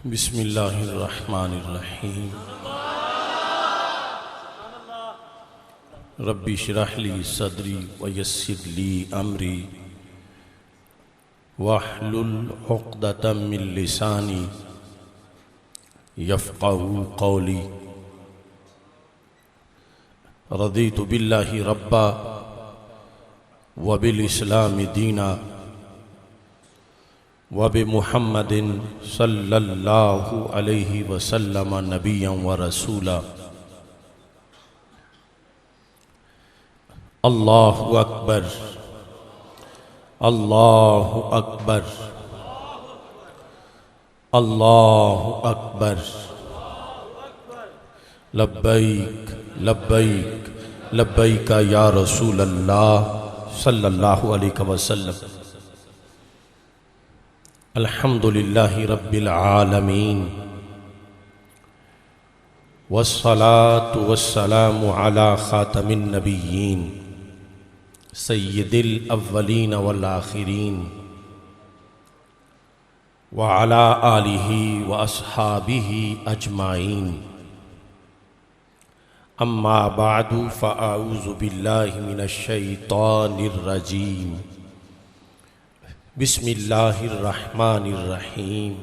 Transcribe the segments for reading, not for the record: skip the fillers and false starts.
बिस्मिल्लाहिर्रहमानिर्रहीम। रब्बि इश्रह ली सदरी व यस्सिर ली अमरी वहलुल उक़दतम मिन लिसानी यफ़क़हू क़ौली। रदीतु बिल्लाहि रब्बा व बिल इस्लामि दीना व बि मुहम्मदिन सल्लल्लाहु अलैहि वसल्लम नबिय्यन व रसूला। अल्लाहु अकबर, अल्लाहु अकबर, अल्लाहु अकबर। लब्बैक लब्बैक लब्बैक या रसूल अल्लाह सल्लल्लाहु अलैहि वसल्लम। अल्हम्दुलिल्लाहि रब्बिल आलमीन वस्सलातु वस्सलामु अला खातमिन नबिय्यीन सय्यिदिल अव्वलीन वल आखिरीन व अला आलिहि व अस्हाबिहि अजमाइन। अम्मा बादु फ़अऊज़ु बिल्लाहि मिनश शैतानिर रजीम। बिस्मिल्लाहिर्रहमानिर्रहीम।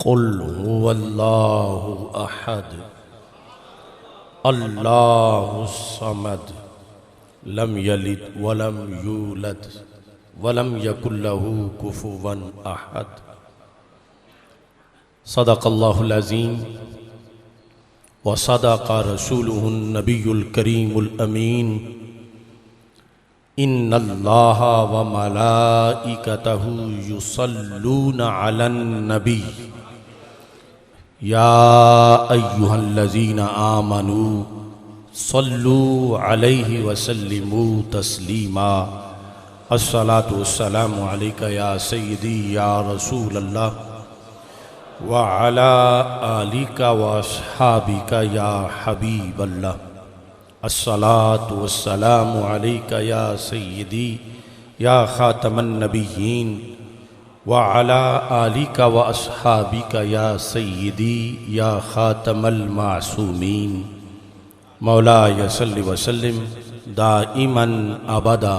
क़ुल हुवल्लाहु अहद अल्लाहुस समद लम यलिद वलम यूलद वलम यकुल लहू कुफुवन अहद। सदक़ल्लाहुल अज़ीम व सदक़ रसूलुहुन नबियुल करीमुल अमीन। इन्नल्लाह व मलाइकतहु युसल्लूना अलन नबी या अय्युहल्लज़ीना आमनू सल्लू अलैहि वसल्लिमू तस्लीमा। अस्सलातु वस्सलामु अलैका या सय्यदी या रसूल अल्लाह व अला आलिका व अस्हाबिका या हबीब अल्लाह। अस्सलातु वस्सलामु अलैका या सय्यदी या खातमन नबिय्यीन व अला आलिका व अस्हाबिका या सय्यदी या खातमल मासूमीन। मौलाया सल्लि व सल्लिम दाइमन अबदा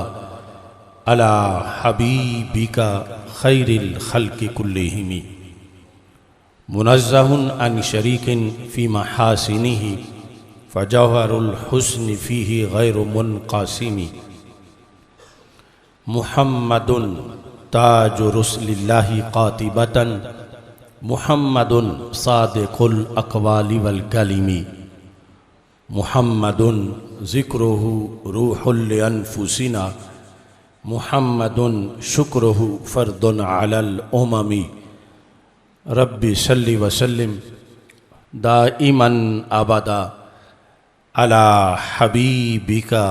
अला हबीबिका खैरिल खल्क़ि कुल्लिहिम। मुनज़्ज़हुन अन शरीकिन फ़ी महासिनिही फ़जौहरुल हुस्नि फ़ीही गैरु मुनक़सिमी। मुहम्मदुन ताजु रुसलिल्लाहि क़ातिबतन मुहम्मदुन सादिक़ुल अक़वालि वल कलिमी। मुहम्मदुन ज़िक्रुहु रूहुल लिअन्फुसिना मुहम्मदुन शुक्रुहु फ़र्दुन अलल उममी। रब्बि सल्लि व सल्लिम दाइमन अबदा अला हबीबिका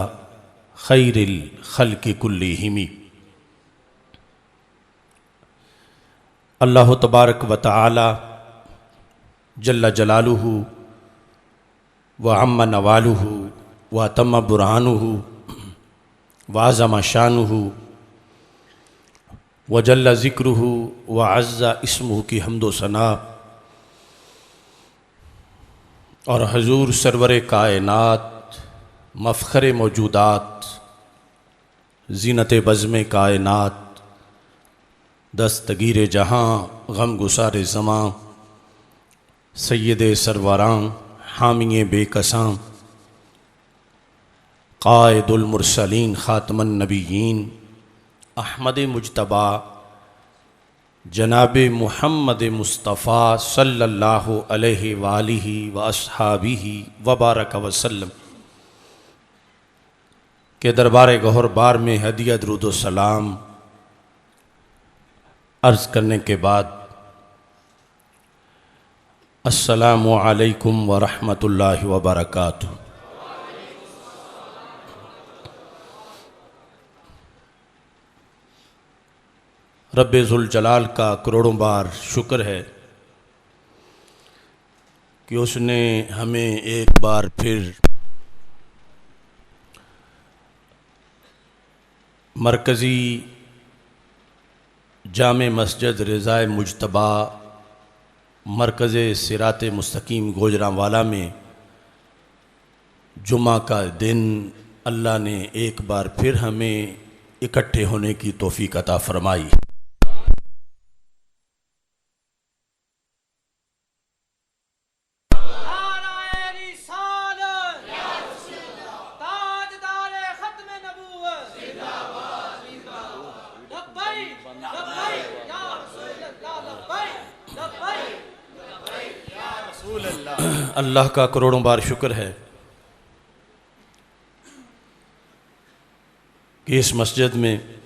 खैरिल खल्क़ि कुल्लिहिम। अल्लाह तबारक व तआला जल्ल जलालुहु व अम्मा नवालुहु व तम्मा बुरहानुहु व अज़्ज़मा शानुहु व जल्ल ज़िक्रुहु व अज़्ज़ा इस्मुहु की हम्दो सना और हजूर सरवर कायनात मफ़ख़र मौजूदात ज़ीनत बज़्म कायनात दस्तगीर जहाँ गम गुसार ज़मां सय्यद सरवरां हामिए बेकसां क़ाइदुल मुरसलीन ख़ातमन नबिय्यीन अहमद मुज्तबा जनाब मुहम्मद मुस्तफ़ा सल्लल्लाहु अलैहि वालिहि व अस्हाबिहि व बारक वसल्लम के दरबार गौहर बार में हदिया दुरूद व सलाम अर्ज़ करने के बाद अस्सलामु अलैकुम व रहमतुल्लाहि व बरकातुहू। रब्बे ज़ुल जलाल का करोड़ों बार शुक्र है कि उसने हमें एक बार फिर मरकज़ी जामे मस्जिद रज़ाए मुजतबा मरकज़ सिरात मुस्तकीम गोजरांवाला में जुमा का दिन अल्लाह ने एक बार फिर हमें इकट्ठे होने की तौफीक अता फरमाई। अल्लाह का करोड़ों बार शुक्र है कि इस मस्जिद में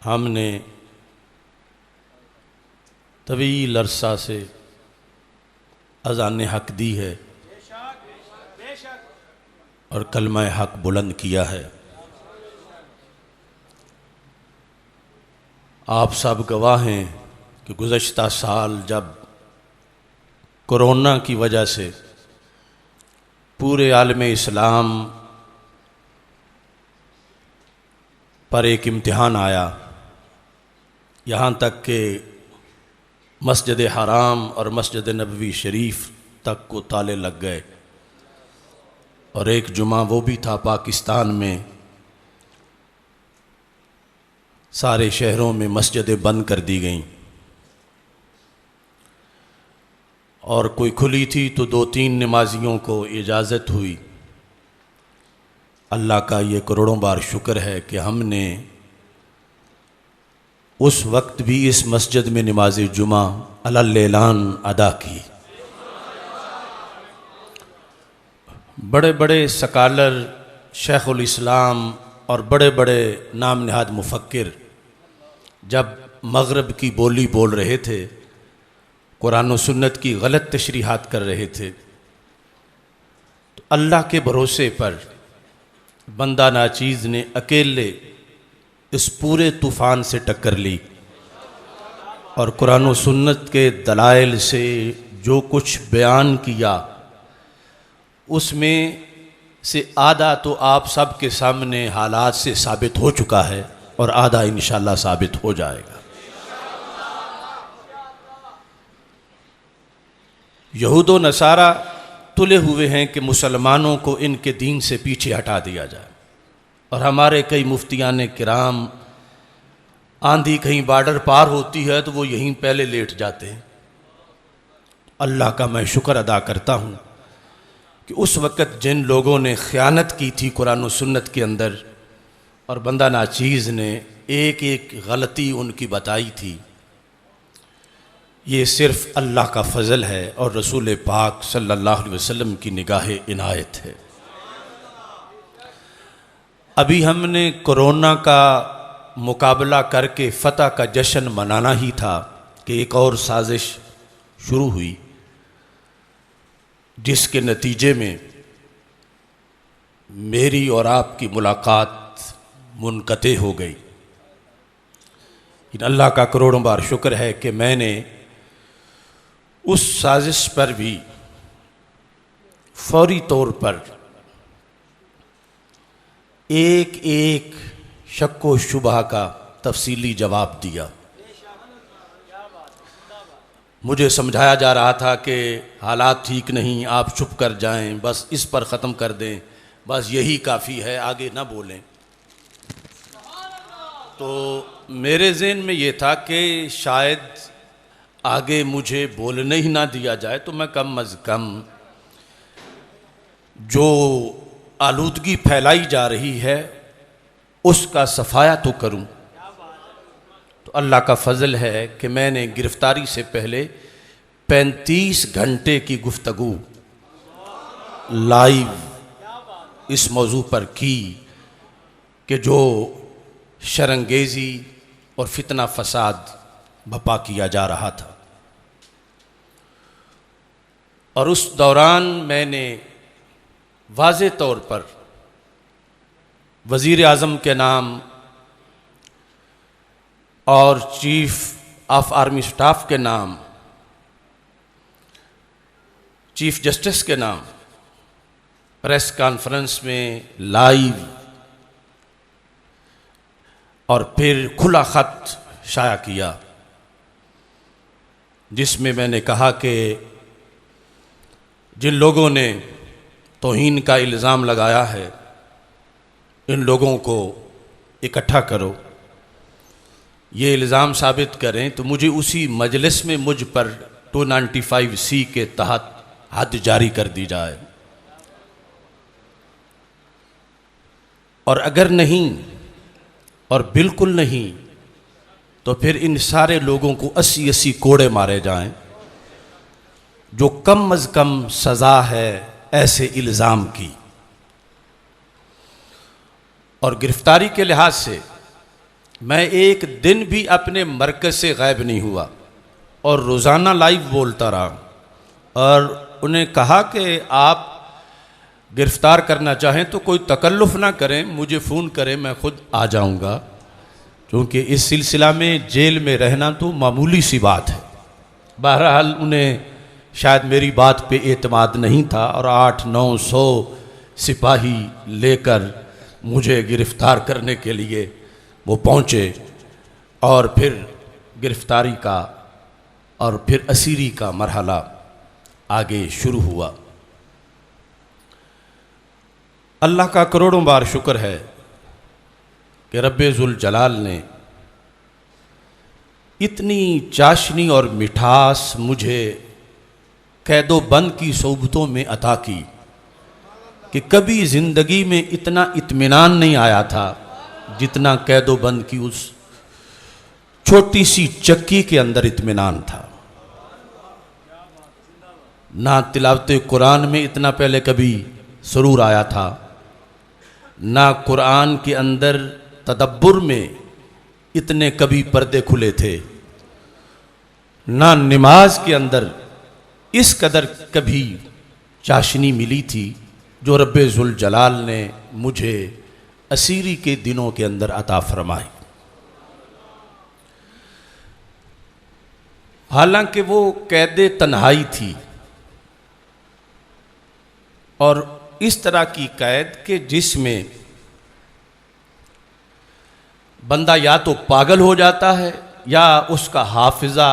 हमने तवील अरसा से अज़ान हक दी है और कलमा हक बुलंद किया है। आप सब गवाह हैं कि गुज़श्ता साल जब कोरोना की वजह से पूरे आलम इस्लाम पर एक इम्तिहान आया, यहाँ तक कि मस्जिद हराम और मस्जिद नबवी शरीफ तक को ताले लग गए और एक जुमा वो भी था पाकिस्तान में, सारे शहरों में मस्जिदें बंद कर दी गईं और कोई खुली थी तो 2-3 नमाजियों को इजाज़त हुई। अल्लाह का ये करोड़ों बार शुक्र है कि हमने उस वक्त भी इस मस्जिद में नमाज जुमा अलल ऐलान अदा की। बड़े बड़े सकालर शेखुल इस्लाम और बड़े बड़े नाम नहाद मुफक्किर जब मग़रिब की बोली बोल रहे थे, कुरान और सुन्नत की गलत तशरीहात कर रहे थे, तो अल्लाह के भरोसे पर बंदा नाचीज़ ने अकेले इस पूरे तूफ़ान से टक्कर ली और कुरान और सुन्नत के दलाइल से जो कुछ बयान किया उसमें से आधा तो आप सब के सामने हालात से साबित हो चुका है और आधा इंशाअल्लाह साबित हो जाएगा। यहूद व नसारा तुले हुए हैं कि मुसलमानों को इनके दीन से पीछे हटा दिया जाए और हमारे कई मुफ्तियान किराम आंधी कहीं बॉर्डर पार होती है तो वो यहीं पहले लेट जाते हैं। अल्लाह का मैं शुक्र अदा करता हूँ कि उस वक़्त जिन लोगों ने ख़यानत की थी कुरान और सुन्नत के अंदर और बंदा नाचीज़ ने एक एक गलती उनकी बताई थी, ये सिर्फ़ अल्लाह का फ़ज़ल है और रसूल पाक सल्लल्लाहु अलैहि वसल्लम की निगाह इनायत है। अभी हमने कोरोना का मुकाबला करके फ़तह का जश्न मनाना ही था कि एक और साजिश शुरू हुई जिसके नतीजे में मेरी और आपकी मुलाकात मुनक़ते हो गई। इन अल्लाह का करोड़ों बार शुक्र है कि मैंने उस साजिश पर भी फौरी तौर पर एक एक शक व शुबहा का तफसीली जवाब दिया। मुझे समझाया जा रहा था कि हालात ठीक नहीं, आप चुप कर जाएं, बस इस पर ख़त्म कर दें, बस यही काफ़ी है, आगे ना बोलें। तो मेरे ज़हन में ये था कि शायद आगे मुझे बोलने ही ना दिया जाए तो मैं कम अज़ कम जो आलूदगी फैलाई जा रही है उसका सफाया तो करूं। तो अल्लाह का फ़ज़ल है कि मैंने गिरफ़्तारी से पहले 35 घंटे की गुफ्तगू लाइव इस मौजू पर की कि जो शरंगेज़ी और फितना फसाद बपा किया जा रहा था। और उस दौरान मैंने वाज़े तौर पर वज़ीर आज़म के नाम और चीफ़ ऑफ आर्मी स्टाफ के नाम, चीफ़ जस्टिस के नाम प्रेस कॉन्फ्रेंस में लाइव और फिर खुला ख़त शाया किया जिसमें मैंने कहा कि जिन लोगों ने तौहीन का इल्ज़ाम लगाया है इन लोगों को इकट्ठा करो, ये इल्ज़ाम साबित करें तो मुझे उसी मजलिस में मुझ पर 295C के तहत हद जारी कर दी जाए, और अगर नहीं और बिल्कुल नहीं तो फिर इन सारे लोगों को 80-80 कोड़े मारे जाएं, जो कम अज़ कम सज़ा है ऐसे इल्ज़ाम की। और गिरफ्तारी के लिहाज से मैं एक दिन भी अपने मरकज़ से गायब नहीं हुआ और रोज़ाना लाइव बोलता रहा और उन्हें कहा कि आप गिरफ़्तार करना चाहें तो कोई तकल्लुफ़ ना करें, मुझे फ़ोन करें, मैं ख़ुद आ जाऊंगा, क्योंकि इस सिलसिला में जेल में रहना तो मामूली सी बात है। बहरहाल उन्हें शायद मेरी बात पे एतमाद नहीं था और 800-900 सिपाही लेकर मुझे गिरफ़्तार करने के लिए वो पहुँचे और फिर गिरफ़्तारी का और फिर असीरी का मरहला आगे शुरू हुआ। अल्लाह का करोड़ों बार शुक्र है कि रब्बे ज़ुल जलाल ने इतनी चाशनी और मिठास मुझे कैदो बंद की सोबतों में अता की कि कभी ज़िंदगी में इतना इत्मीनान नहीं आया था जितना कैदो बंद की उस छोटी सी चक्की के अंदर इत्मीनान था। ना तिलावत कुरान में इतना पहले कभी सुरूर आया था, ना कुरान के अंदर तदब्बुर में इतने कभी पर्दे खुले थे, ना नमाज के अंदर इस कदर कभी चाशनी मिली थी जो रब्बे ज़ुल जलाल ने मुझे असीरी के दिनों के अंदर अता फरमाई। हालांकि वो कैदे तन्हाई थी और इस तरह की कैद के जिसमें बंदा या तो पागल हो जाता है या उसका हाफिज़ा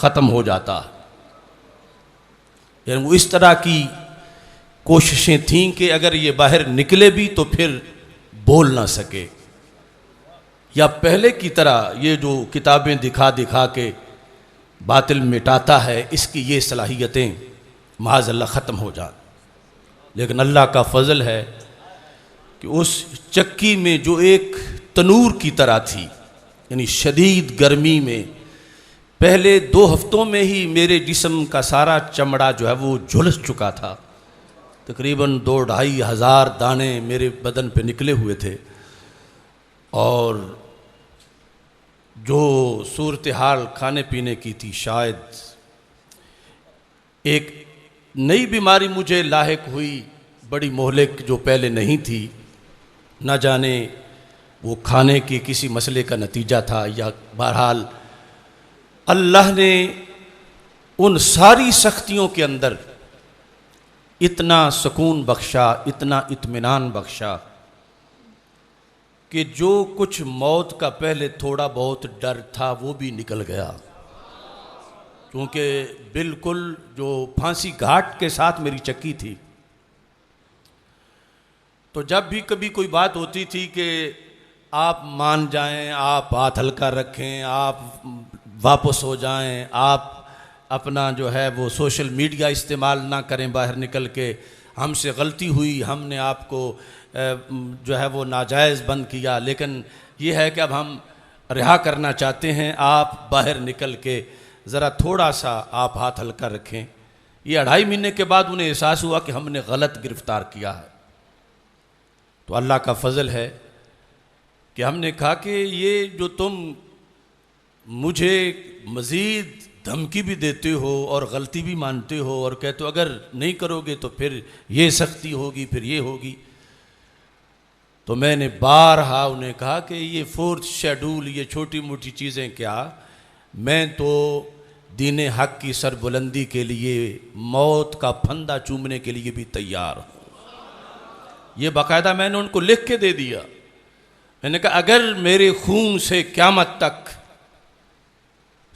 ख़त्म हो जाता है, यानी वो इस तरह की कोशिशें थीं कि अगर ये बाहर निकले भी तो फिर बोल ना सके, या पहले की तरह ये जो किताबें दिखा दिखा के बातिल मिटाता है इसकी ये सलाहियतें माज़अल्लाह ख़त्म हो जाए। लेकिन अल्लाह का फ़ज़ल है कि उस चक्की में जो एक तनूर की तरह थी, यानी शदीद गर्मी में पहले 2 हफ्तों में ही मेरे जिस्म का सारा चमड़ा जो है वो झुलस चुका था, तकरीबन 2-2.5 हज़ार दाने मेरे बदन पे निकले हुए थे, और जो सूरत हाल खाने पीने की थी, शायद एक नई बीमारी मुझे लाहिक हुई बड़ी मोहलिक जो पहले नहीं थी, न जाने वो खाने के किसी मसले का नतीजा था या बहरहाल अल्लाह ने उन सारी सख्तियों के अंदर इतना सुकून बख्शा, इतना इत्मीनान बख्शा कि जो कुछ मौत का पहले थोड़ा बहुत डर था वो भी निकल गया, क्योंकि बिल्कुल जो फांसी घाट के साथ मेरी चक्की थी। तो जब भी कभी कोई बात होती थी कि आप मान जाएं, आप हाथ हल्का रखें, आप वापस हो जाएं, आप अपना जो है वो सोशल मीडिया इस्तेमाल ना करें बाहर निकल के, हमसे गलती हुई, हमने आपको जो है वो नाजायज़ बंद किया, लेकिन ये है कि अब हम रिहा करना चाहते हैं, आप बाहर निकल के ज़रा थोड़ा सा आप हाथ हल्का रखें। ये 2.5 महीने के बाद उन्हें एहसास हुआ कि हमने गलत गिरफ़्तार किया है। तो अल्लाह का फ़ज़ल है कि हमने कहा कि ये जो तुम मुझे मज़ीद धमकी भी देते हो और गलती भी मानते हो और कहते हो अगर नहीं करोगे तो फिर ये सख्ती होगी, फिर ये होगी, तो मैंने बारहा उन्हें कहा कि ये 4th शेड्यूल, ये छोटी मोटी चीज़ें क्या, मैं तो दीन हक़ की सरबुलंदी के लिए मौत का फंदा चूमने के लिए भी तैयार हूँ। ये बाकायदा मैंने उनको लिख के दे दिया। मैंने कहा अगर मेरे खून से क़यामत तक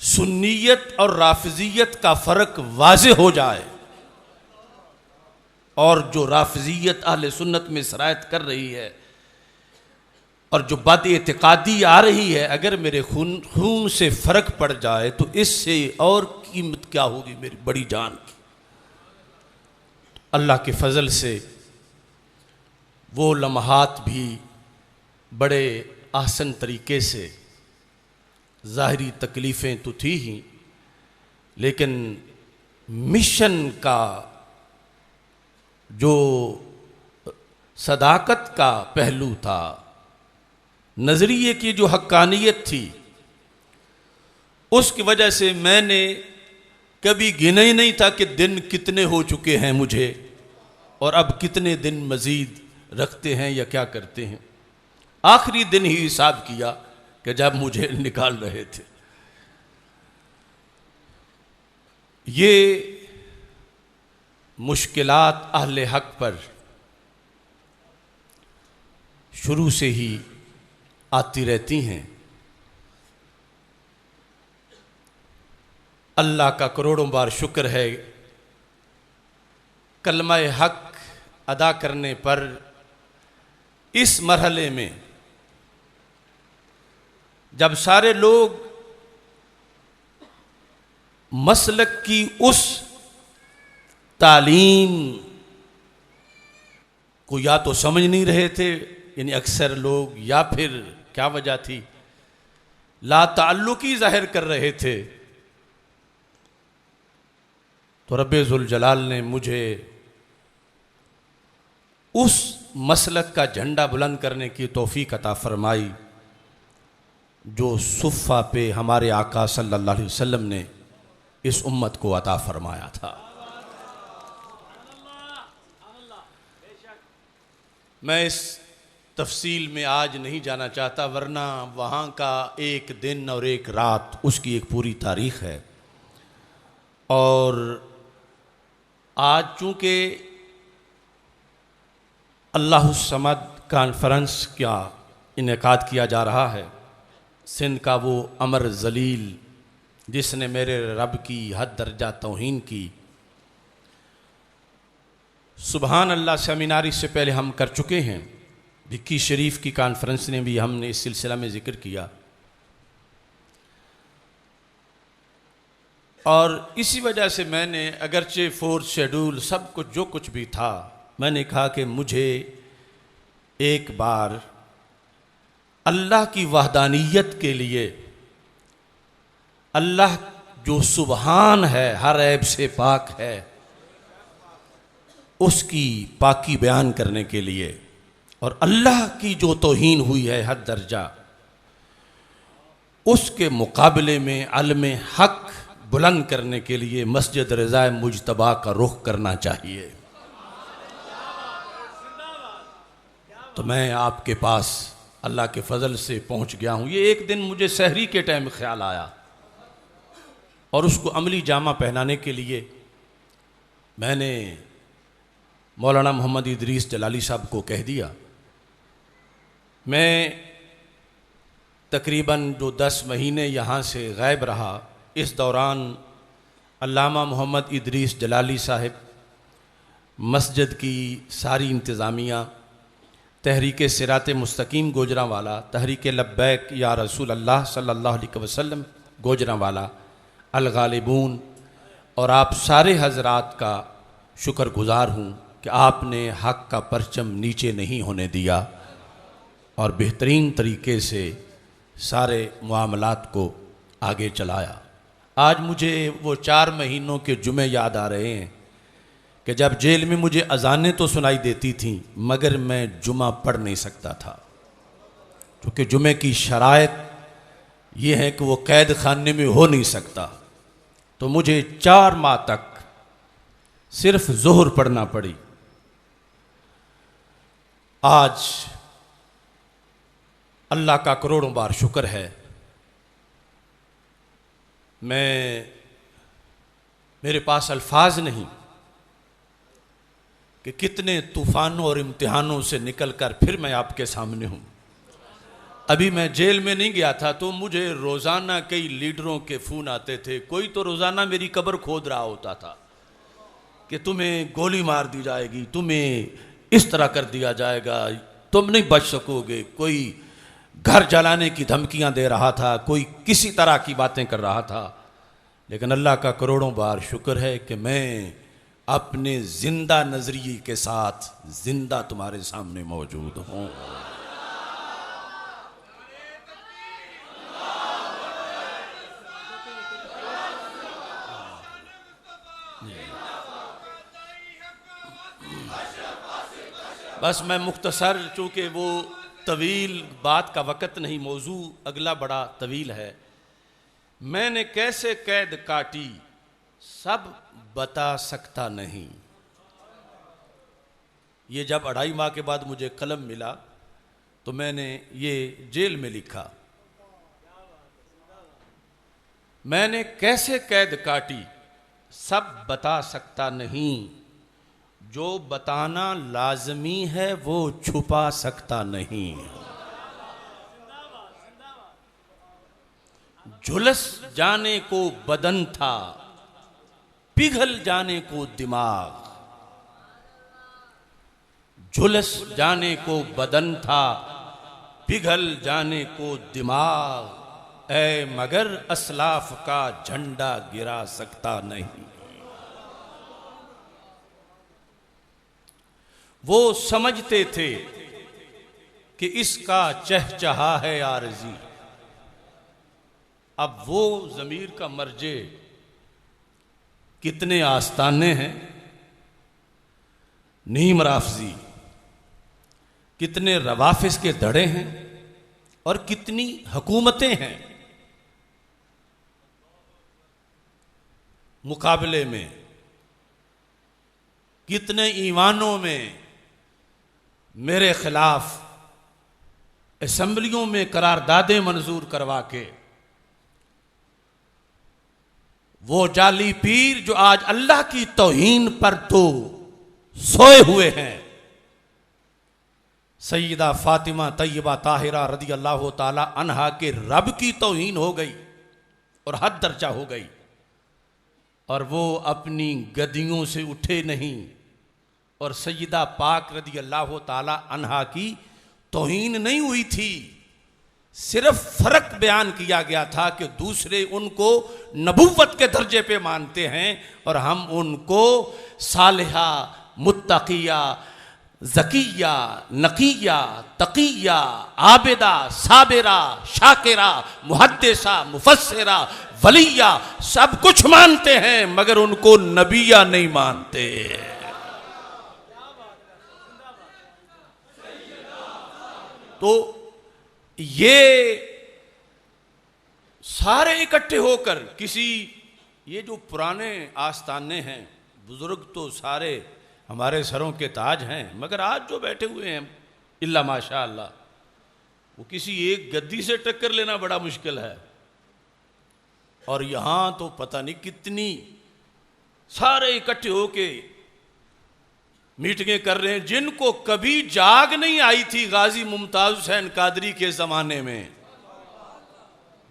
सुन्नियत और राफिजियत का फ़र्क वाज़े हो जाए और जो राफिजियत अहले सुन्नत में सरायत कर रही है और जो बद एतिक़ादी आ रही है, अगर मेरे खून से फ़र्क पड़ जाए तो इससे और कीमत क्या होगी मेरी बड़ी जान की। अल्लाह के फ़ज़ल से वो लम्हात भी बड़े आसान तरीके से, ज़ाहिरी तकलीफ़ें तो थी ही, लेकिन मिशन का जो सदाकत का पहलू था, नज़रिए की जो हक्कानियत थी, उसकी वजह से मैंने कभी गिना ही नहीं था कि दिन कितने हो चुके हैं मुझे और अब कितने दिन मज़ीद रखते हैं या क्या करते हैं। आखिरी दिन ही हिसाब किया कि जब मुझे निकाल रहे थे। ये मुश्किलात अहले हक पर शुरू से ही आती रहती हैं। अल्लाह का करोड़ों बार शुक्र है, कलमा हक अदा करने पर इस मरहले में जब सारे लोग मसलक की उस तालीम को या तो समझ नहीं रहे थे, यानी अक्सर लोग, या फिर क्या वजह थी, ला ताल्लुकी जाहिर कर रहे थे, तो रब्बे ज़ुल जलाल ने मुझे उस मसलक का झंडा बुलंद करने की तौफीक अता फरमाई जो सुफ़ा पे हमारे आका सल्लल्लाहु अलैहि वसल्लम ने इस उम्मत को अता फरमाया था। मैं इस तफसील में आज नहीं जाना चाहता, वरना वहाँ का एक दिन और एक रात उसकी एक पूरी तारीख़ है। और आज चूँकि अल्लाह समद कॉन्फ्रेंस का इनेकाद किया जा रहा है, सिंध का वो अमर जलील जिसने मेरे रब की हद दर्जा तौहीन की, सुबहान अल्लाह सेमिनारी से पहले हम कर चुके हैं, भिक्की शरीफ की कॉन्फ्रेंस ने भी हमने इस सिलसिला में ज़िक्र किया। और इसी वजह से मैंने, अगरचे फोर्थ शेड्यूल सब कुछ जो कुछ भी था, मैंने कहा कि मुझे एक बार अल्लाह की वहदानियत के लिए, अल्लाह जो सुबहान है, हर ऐब से पाक है, उसकी पाकी बयान करने के लिए, और अल्लाह की जो तौहीन हुई है हद दर्जा, उसके मुकाबले में अलम हक बुलंद करने के लिए मस्जिद रज़ाए मुजतबा का रुख करना चाहिए। तो मैं आपके पास अल्लाह के फ़ज़ल से पहुंच गया हूँ। ये एक दिन मुझे सहरी के टाइम ख्याल आया और उसको अमली जामा पहनाने के लिए मैंने मौलाना मोहम्मद इदरीस जलाली साहब को कह दिया। मैं तकरीबन जो 10 महीने यहाँ से गायब रहा, इस दौरान अल्लामा मोहम्मद इदरीस जलाली साहब, मस्जिद की सारी इंतज़ामिया, तहरीक सिरात मुस्तकीम गोजरावाला, तहरीक लब्बैक या रसूल अल्लाह सल्लल्लाहु अलैहि वसल्लम गोजरावाला, अल गालिबून, और आप सारे हजरात का शुक्रगुज़ार हूँ कि आपने हक़ का परचम नीचे नहीं होने दिया और बेहतरीन तरीके से सारे मामलात को आगे चलाया। आज मुझे वो 4 महीनों के जुमे याद आ रहे हैं कि जब जेल में मुझे अजानें तो सुनाई देती थीं, मगर मैं जुमा पढ़ नहीं सकता था, क्योंकि जुमे की शराइत ये है कि वो कैद खाने में हो नहीं सकता। तो मुझे 4 माह तक सिर्फ ज़ोहर पढ़ना पड़ी। आज अल्लाह का करोड़ों बार शुक्र है, मेरे पास अल्फाज नहीं कि कितने तूफ़ानों और इम्तिहानों से निकल कर फिर मैं आपके सामने हूँ। अभी मैं जेल में नहीं गया था तो मुझे रोज़ाना कई लीडरों के फ़ोन आते थे। कोई तो रोज़ाना मेरी कब्र खोद रहा होता था कि तुम्हें गोली मार दी जाएगी, तुम्हें इस तरह कर दिया जाएगा, तुम नहीं बच सकोगे। कोई घर जलाने की धमकियां दे रहा था, कोई किसी तरह की बातें कर रहा था। लेकिन अल्लाह का करोड़ों बार शुक्र है कि मैं अपने जिंदा नजरिए के साथ जिंदा तुम्हारे सामने मौजूद हूं। बस मैं मुख्तसर, चूँकि वो तवील बात का वक़्त नहीं, मौजू अगला बड़ा तवील है। मैंने कैसे कैद काटी सब बता सकता नहीं। ये जब 2.5 माह के बाद मुझे कलम मिला तो मैंने ये जेल में लिखा, मैंने कैसे कैद काटी सब बता सकता नहीं, जो बताना लाजमी है वो छुपा सकता नहीं। झुलस जाने को बदन था, पिघल जाने को दिमाग। झुलस जाने को बदन था, पिघल जाने को दिमाग। ऐ मगर असलाफ का झंडा गिरा सकता नहीं। वो समझते थे कि इसका चहचहा है आरज़ी। अब वो ज़मीर का मर्जे कितने आस्ताने हैं, नीम राफजी, कितने रवाफिस के धड़े हैं और कितनी हुकूमतें हैं मुकाबले में, कितने ईवानों में मेरे खिलाफ असम्बलियों में करारदादें मंजूर करवा के वो जाली पीर जो आज अल्लाह की तौहीन पर तो सोए हुए हैं। सैयदा फातिमा तैयबा ताहिरा रदी अल्लाह ताला अन्हा के रब की तौहीन हो गई और हद दर्जा हो गई, और वो अपनी गद्दियों से उठे नहीं। और सैयदा पाक रदी अल्लाह ताला अन्हा की तौहीन नहीं हुई थी, सिर्फ फर्क बयान किया गया था कि दूसरे उनको नबुव्वत के दर्जे पे मानते हैं और हम उनको सालिहा, मुत्तकिया, ज़किया, नकिया, तकिया, आबिदा, साबिरा, शाकिरा, मुहद्दिसा, मुफस्सिरा, वलिया सब कुछ मानते हैं, मगर उनको नबिया नहीं मानते। तो ये सारे इकट्ठे होकर किसी, ये जो पुराने आस्ताने हैं, बुजुर्ग तो सारे हमारे सरों के ताज हैं, मगर आज जो बैठे हुए हैं इल्ला माशा अल्लाह, वो किसी एक गद्दी से टक्कर लेना बड़ा मुश्किल है। और यहाँ तो पता नहीं कितनी सारे इकट्ठे होके मीटिंगें कर रहे हैं, जिनको कभी जाग नहीं आई थी गाजी मुमताज हुसैन कादरी के ज़माने में,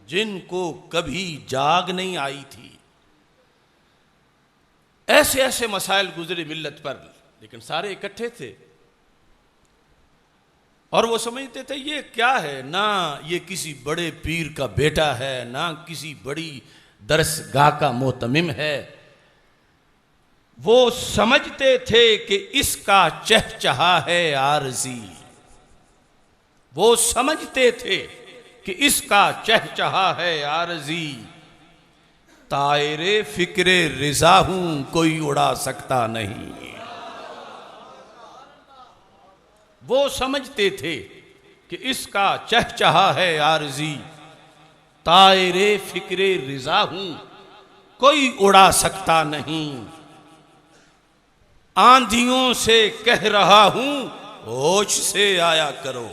जिनको कभी जाग नहीं आई थी। ऐसे ऐसे मसाइल गुजरे मिल्लत पर, लेकिन सारे इकट्ठे थे और वो समझते थे ये क्या है, ना ये किसी बड़े पीर का बेटा है, ना किसी बड़ी दरसगाह का मोतमिम है। वो समझते थे कि इसका चहचहा है आरज़ी। वो समझते थे कि इसका चहचहा है आरज़ी। तायरे फिक्रे रिज़ा हूं, कोई उड़ा सकता नहीं। वो समझते थे कि इसका चहचहा है आरज़ी। तायरे फिक्रे रिज़ा हूं, कोई उड़ा सकता नहीं। आंधियों से कह रहा हूं, होश से आया करो।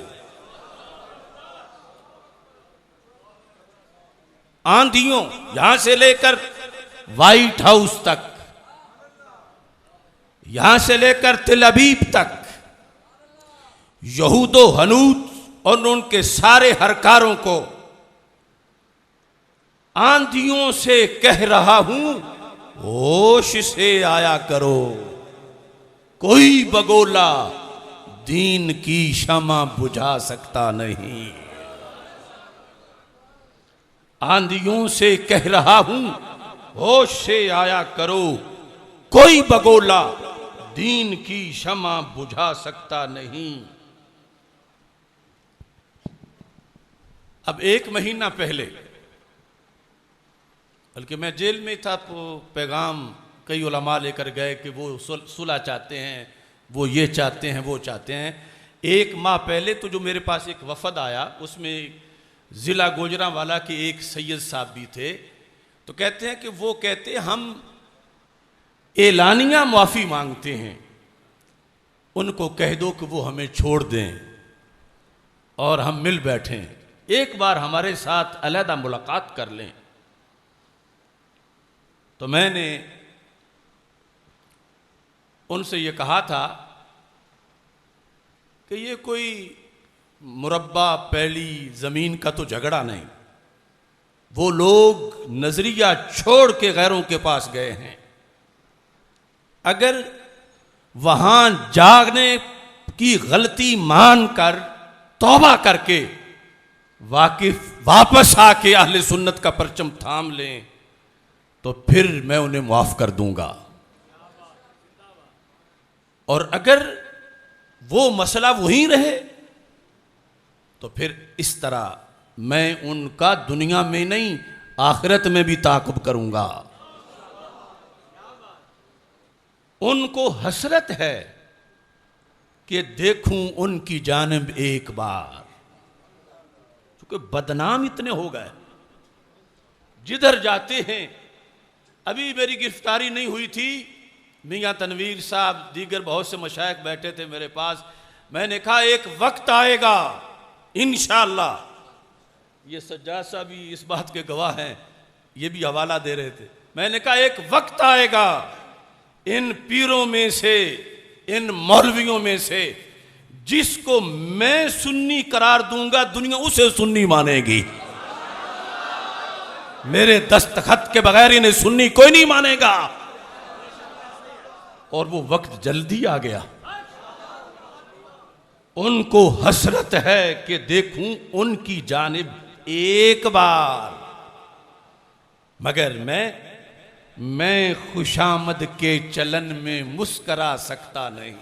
आंधियों, यहां से लेकर व्हाइट हाउस तक, यहां से लेकर तिल अबीब तक, यहूदो हनूद और उनके सारे हरकारों को आंधियों से कह रहा हूं, होश से आया करो। कोई बगोला दीन की शमा बुझा सकता नहीं। आंधियों से कह रहा हूं, होश से आया करो। कोई बगोला दीन की शमा बुझा सकता नहीं। अब 1 महीना पहले, बल्कि मैं जेल में था, तो पैगाम कई उलमा लेकर गए कि वो सुलह चाहते हैं, वो ये चाहते हैं, वो चाहते हैं। 1 माह पहले तो जो मेरे पास एक वफद आया, उसमें ज़िला गुजरांवाला के एक सैयद साहब भी थे। तो कहते हैं कि वो कहते हम एलानिया माफ़ी मांगते हैं, उनको कह दो कि वो हमें छोड़ दें और हम मिल बैठें, एक बार हमारे साथ अलहदा मुलाकात कर लें। तो मैंने उनसे ये कहा था कि ये कोई मुरब्बा पहली ज़मीन का तो झगड़ा नहीं। वो लोग नज़रिया छोड़ के गैरों के पास गए हैं। अगर वहां जागने की गलती मान कर तौबा करके वापस आके अहले सुन्नत का परचम थाम लें तो फिर मैं उन्हें माफ कर दूंगा। और अगर वो मसला वहीं रहे तो फिर इस तरह मैं उनका दुनिया में नहीं आखिरत में भी ताक़ुब करूंगा। उनको हसरत है कि देखूं उनकी जानिब एक बार, क्योंकि बदनाम इतने हो गए, जिधर जाते हैं। अभी मेरी गिरफ्तारी नहीं हुई थी, मियां तनवीर साहब दीगर बहुत से मशाइख बैठे थे मेरे पास। मैंने कहा एक वक्त आएगा इंशाअल्लाह, ये सज्जाद साहब भी इस बात के गवाह हैं, ये भी हवाला दे रहे थे। मैंने कहा एक वक्त आएगा, इन पीरों में से, इन मौलवियों में से जिसको मैं सुन्नी करार दूंगा, दुनिया उसे सुन्नी मानेगी। मेरे दस्तखत के बगैर इन्हें सुन्नी कोई नहीं मानेगा। और वो वक्त जल्दी आ गया। उनको हसरत है कि देखूं उनकी जानिब एक बार, मगर मैं खुशामद के चलन में मुस्करा सकता नहीं।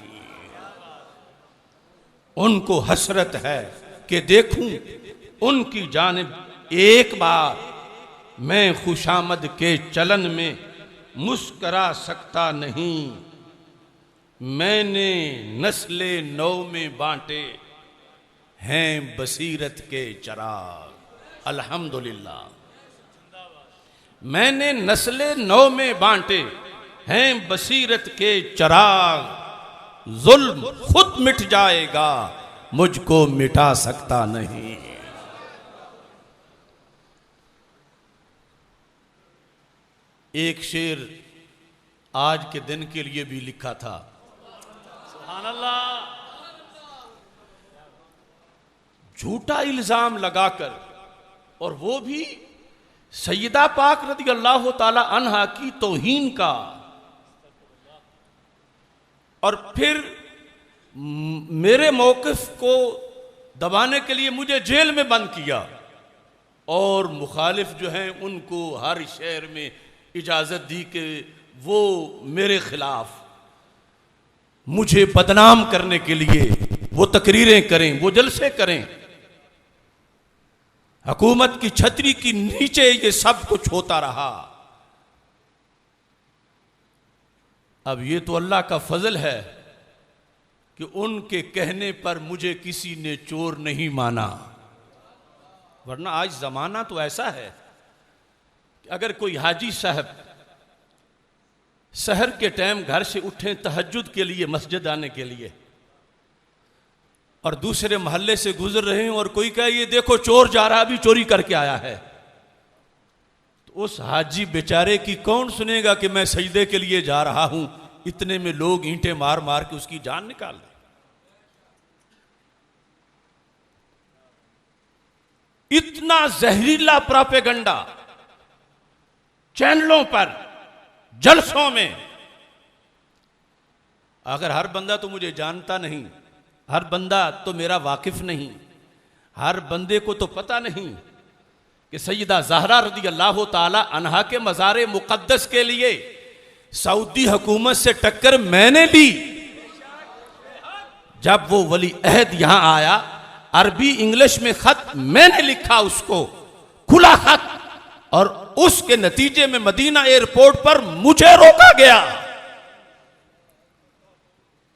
उनको हसरत है कि देखूं उनकी जानिब एक बार, मैं खुशामद के चलन में मुस्करा सकता नहीं। मैंने नस्ले नौ में बांटे हैं बसीरत के चराग, अल्हम्दुलिल्लाह। मैंने नस्ले नौ में बांटे हैं बसीरत के चराग, जुल्म खुद मिट जाएगा, मुझको मिटा सकता नहीं। एक शेर आज के दिन के लिए भी लिखा था, सुभान अल्लाह। झूठा इल्जाम लगाकर, और वो भी सैयदा पाक रज़ी अल्लाह ताला अन्हा की तौहीन का, और फिर मेरे मौक़िफ़ को दबाने के लिए मुझे जेल में बंद किया, और मुखालिफ जो हैं उनको हर शहर में इजाज़त दी कि वो मेरे खिलाफ, मुझे बदनाम करने के लिए वो तकरीरें करें, वो जलसे करें। हुकूमत की छतरी की नीचे ये सब कुछ होता रहा। अब ये तो अल्लाह का फजल है कि उनके कहने पर मुझे किसी ने चोर नहीं माना, वरना आज जमाना तो ऐसा है कि अगर कोई हाजी साहब सहर के टाइम घर से उठें तहज्जुद के लिए मस्जिद आने के लिए, और दूसरे मोहल्ले से गुजर रहे हैं और कोई कहे ये देखो चोर जा रहा, अभी चोरी करके आया है, तो उस हाजी बेचारे की कौन सुनेगा कि मैं सजदे के लिए जा रहा हूं, इतने में लोग ईंटें मार मार के उसकी जान निकाल दें। इतना जहरीला प्रोपेगंडा चैनलों पर, जलसों में। अगर हर बंदा तो मुझे जानता नहीं, हर बंदा तो मेरा वाकिफ नहीं, हर बंदे को तो पता नहीं कि सैयदा ज़हरा रज़ी अल्लाह ताला अन्हा के मज़ार मुक़द्दस के लिए सऊदी हुकूमत से टक्कर मैंने ली। जब वो वली अहद यहां आया, अरबी इंग्लिश में खत मैंने लिखा, उसको खुला खत, और उसके नतीजे में मदीना एयरपोर्ट पर मुझे रोका गया।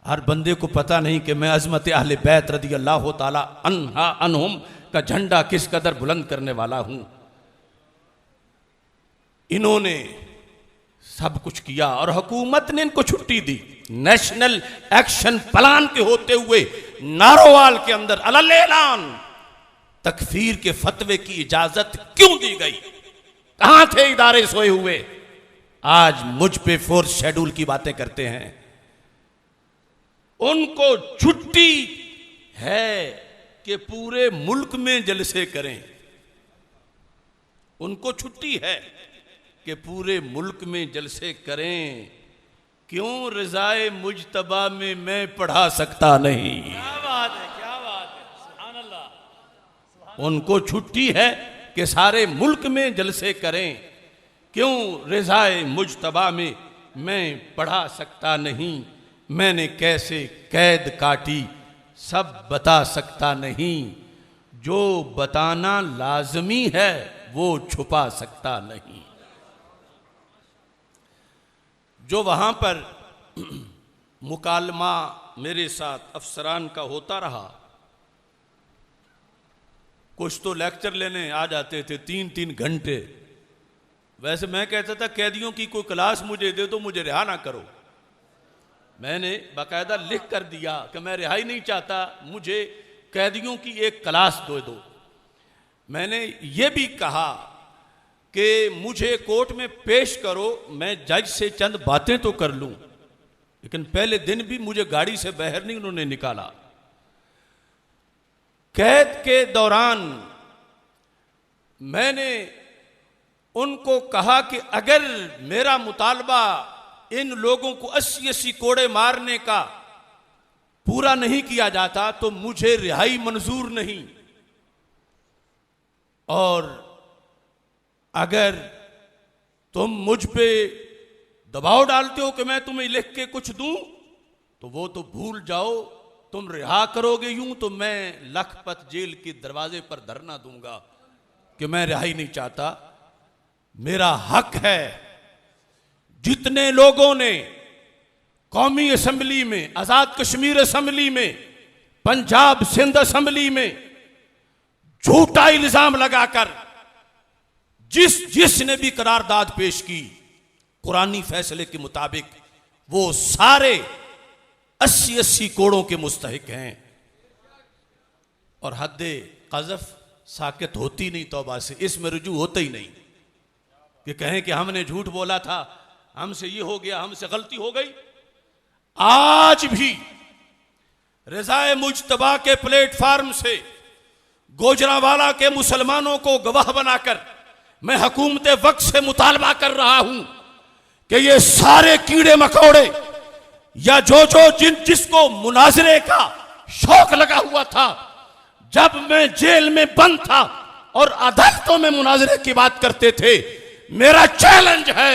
हर बंदे को पता नहीं कि मैं अज़मत अहले बैत रज़ी अल्लाह ताला अन्हा अन्हुम का झंडा किस कदर बुलंद करने वाला हूं। इन्होंने सब कुछ किया और हुकूमत ने इनको छुट्टी दी। नेशनल एक्शन प्लान के होते हुए नारोवाल के अंदर अलल ऐलान तकफीर के फतवे की इजाजत क्यों दी गई? कहां थे इदारे सोए हुए? आज मुझ पे फोर्थ शेड्यूल की बातें करते हैं। उनको छुट्टी है कि पूरे मुल्क में जलसे करें, उनको छुट्टी है कि पूरे मुल्क में जलसे करें। क्यों रज़ाए मुजतबा में मैं पढ़ा सकता नहीं? क्या बात है, क्या बात है, सुभान अल्लाह। उनको छुट्टी है कि सारे मुल्क में जलसे करें। क्यों रज़ाए मुजतबा में मैं पढ़ा सकता नहीं? मैंने कैसे कैद काटी सब बता सकता नहीं। जो बताना लाजमी है वो छुपा सकता नहीं। जो वहां पर मुकालमा मेरे साथ अफसरान का होता रहा, कुछ तो लेक्चर लेने आ जाते थे 3-3 घंटे। वैसे मैं कहता था कैदियों की कोई क्लास मुझे दे दो, मुझे रिहा ना करो। मैंने बाकायदा लिख कर दिया कि मैं रिहाई नहीं चाहता, मुझे कैदियों की एक क्लास दे दो। मैंने ये भी कहा कि मुझे कोर्ट में पेश करो, मैं जज से चंद बातें तो कर लूं। लेकिन पहले दिन भी मुझे गाड़ी से बाहर नहीं उन्होंने निकाला। कैद के दौरान मैंने उनको कहा कि अगर मेरा मुतालबा इन लोगों को 80-80 कोड़े मारने का पूरा नहीं किया जाता तो मुझे रिहाई मंजूर नहीं, और अगर तुम मुझ पे दबाव डालते हो कि मैं तुम्हें लिख के कुछ दूं तो वो तो भूल जाओ। तुम रिहा करोगे यूं तो मैं लखपत जेल के दरवाजे पर धरना दूंगा कि मैं रिहाई नहीं चाहता। मेरा हक है। जितने लोगों ने कौमी असम्बली में, आजाद कश्मीर असम्बली में, पंजाब सिंध असम्बली में झूठा इल्जाम लगाकर जिसने भी करारदाद पेश की कुरानी फैसले के मुताबिक, वो सारे 80-80 कोड़ों के मुस्तहिक हैं। और हद्दे क़ज़फ़ साकित होती नहीं तौबा से, इसमें रुजू होता ही नहीं कि कहें कि हमने झूठ बोला था, हमसे ये हो गया, हमसे गलती हो गई। आज भी रज़ाए मुजतबा के प्लेटफार्म से गोजरावाला के मुसलमानों को गवाह बनाकर मैं हुकूमत वक्त से मुतालबा कर रहा हूं कि ये सारे कीड़े मकोड़े या जिसको मुनाजरे का शौक लगा हुआ था, जब मैं जेल में बंद था और अदालतों में मुनाजरे की बात करते थे, मेरा चैलेंज है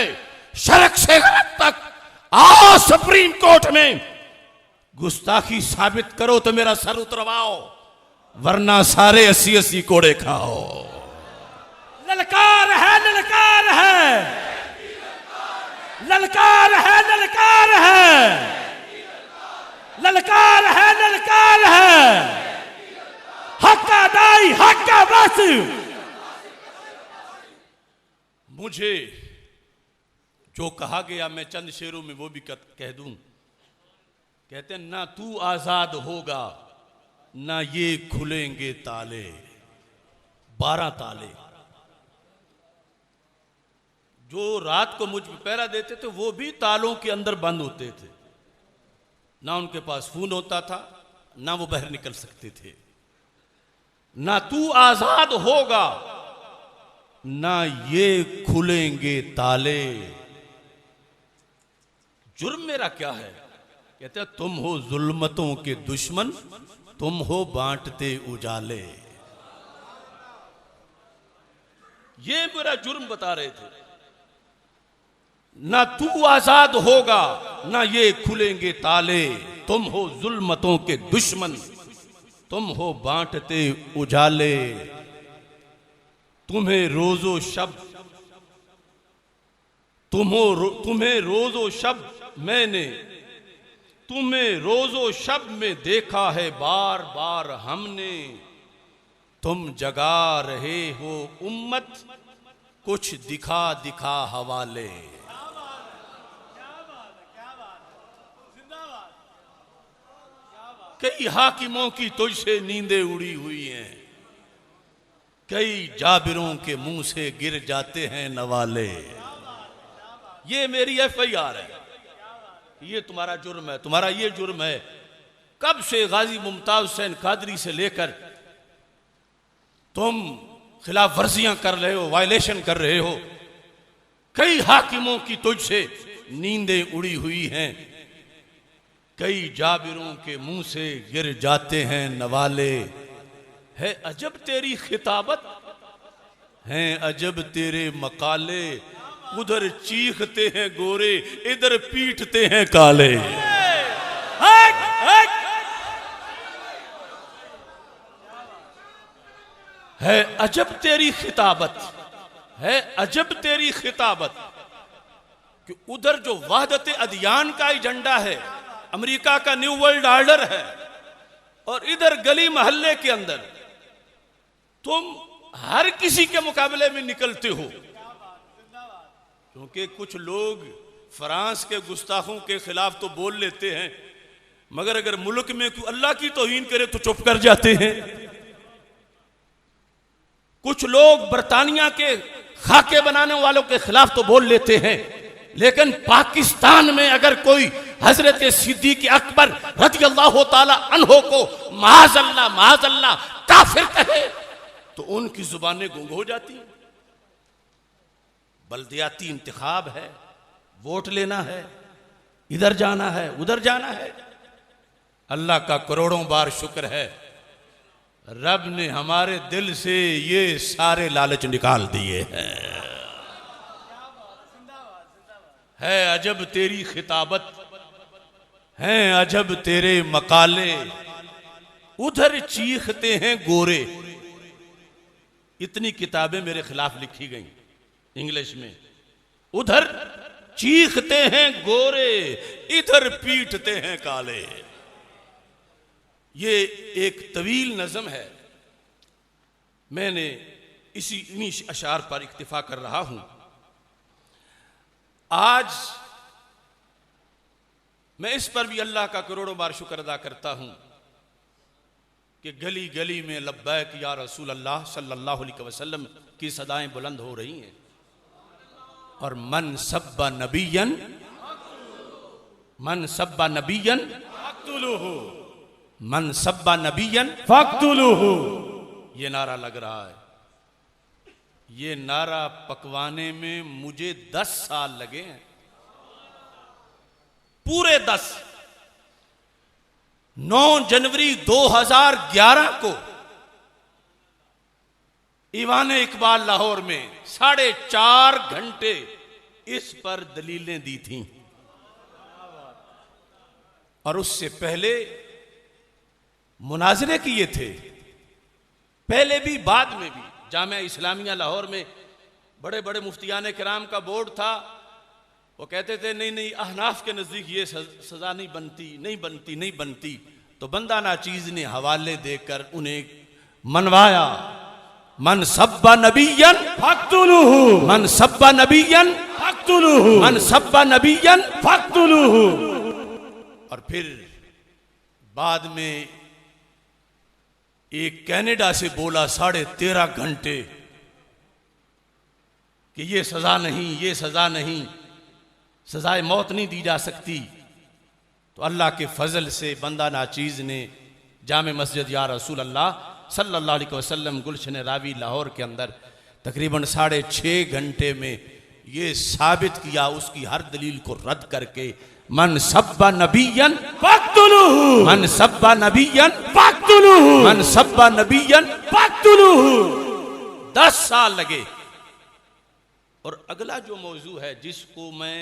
शरक से गलत तक आओ सुप्रीम कोर्ट में, गुस्ताखी साबित करो तो मेरा सर उतरवाओ, वरना सारे 80-80 कोड़े खाओ। ललकार है, ललकार है, ललकार है, ललकार है, ललकार है, ललकार है, हक अदाई, हक बस। मुझे जो कहा गया मैं चंद शेरों में वो भी कह दूं। कहते हैं ना तू आजाद होगा ना ये खुलेंगे ताले, 12 ताले। जो रात को मुझ पे पहरा देते थे वो भी तालों के अंदर बंद होते थे, ना उनके पास फोन होता था, ना वो बाहर निकल सकते थे। ना तू आजाद होगा ना ये खुलेंगे ताले। जुर्म मेरा क्या है? कहते हैं तुम हो जुल्मतों के दुश्मन, तुम हो बांटते उजाले। ये मेरा जुर्म बता रहे थे। ना तू आजाद होगा ना ये खुलेंगे ताले, तुम हो जुल्मतों के दुश्मन, तुम हो बांटते उजाले। तुम्हें रोजो शब तुम्हें रोजो शब मैंने, तुम्हें रोजो शब में देखा है बार बार हमने। तुम जगा रहे हो उम्मत कुछ दिखा दिखा हवाले। कई हाकिमों की तुझसे नींदें उड़ी हुई हैं, कई जाबिरों के मुंह से गिर जाते हैं नवाले। ये मेरी FIR है, ये तुम्हारा जुर्म है, तुम्हारा ये जुर्म है। कब से गाजी मुमताज हुसैन कादरी से लेकर तुम खिलाफ वर्जियां कर रहे हो, वायलेशन कर रहे हो। कई हाकिमों की तुझसे नींदें उड़ी हुई हैं, कई जाबिरों के मुंह से गिर जाते हैं नवाले। है अजब तेरी खिताबत, हैं अजब तेरे मकाले। उधर चीखते हैं गोरे, इधर पीटते हैं काले। है अजब तेरी खिताबत, है अजब तेरी खिताबत कि उधर जो वहदत अदियान का एजेंडा है, अमेरिका का न्यू वर्ल्ड ऑर्डर है, और इधर गली मोहल्ले के अंदर तुम हर किसी के मुकाबले में निकलते हो। क्योंकि कुछ लोग फ्रांस के गुस्ताखों के खिलाफ तो बोल लेते हैं, मगर अगर मुल्क में कोई अल्लाह की तौहीन करे तो चुप कर जाते हैं। कुछ लोग बरतानिया के खाके बनाने वालों के खिलाफ तो बोल लेते हैं, लेकिन पाकिस्तान में अगर कोई हजरत सिद्दीक अकबर रज़ियल्लाहु ताला अन्हो को माज़अल्लाह काफिर कहे तो उनकी जुबानें गुंग हो जाती हैं। बल्दियाती इंतखाब है, वोट लेना है, इधर जाना है, उधर जाना है। अल्लाह का करोड़ों बार शुक्र है, रब ने हमारे दिल से ये सारे लालच निकाल दिए हैं। है अजब तेरी खिताबत, हैं अजब तेरे मकाले। उधर चीखते हैं गोरे। इतनी किताबें मेरे खिलाफ लिखी गई इंग्लिश में। उधर चीखते हैं गोरे, इधर पीटते हैं काले। ये एक तवील नज़म है। मैंने इन्हीं अशार पर इक्तिफा कर रहा हूं। आज मैं इस पर भी अल्लाह का करोड़ों बार शुक्र अदा करता हूं कि गली गली में लब्बैक या रसूल अल्लाह सल्लल्लाहु अलैहि वसल्लम की सदाएं बुलंद हो रही हैं। और मन सब्बा नबियन मन सब्बा नबियन फक्तुलूहु, ये नारा लग रहा है। ये नारा पकवाने में मुझे 10 साल लगे हैं, पूरे 10। 9 जनवरी 2011 को ईवान इकबाल लाहौर में 4.5 घंटे इस पर दलीलें दी थीं। और उससे पहले मुनाजरे किए थे, पहले भी बाद में भी। जामिया इस्लामिया लाहौर में बड़े बड़े मुफ्तियान किराम का बोर्ड था। वो कहते थे नहीं अहनाफ के नज़दीक ये सज़ा नहीं बनती। तो बंदा नाचीज़ ने हवाले देकर उन्हें मनवाया। मन सब्बा नबियन फक्तुलूहु, मन सब्बा नबियन फक्तुलूहु, मन सब्बा नबियन। फक्तुलूहु। और फिर बाद में एक कनाडा से बोला 13.5 घंटे कि ये सजा नहीं, सजाए मौत नहीं दी जा सकती। तो अल्लाह के फजल से बंदा नाचीज़ ने जामे मस्जिद या रसूल अल्लाह सल्लल्लाहु अलैहि वसल्लम गुलशन रावी लाहौर के अंदर तकरीबन 6.5 घंटे में ये साबित किया, उसकी हर दलील को रद्द करके, मन सब्बा नबियन फक्तुलूहु, मन सब्बा नबियन फक्तुलूहु, मन सब्बा नबियन फक्तुलूहु। 10 साल लगे। और अगला जो मौजू है जिसको मैं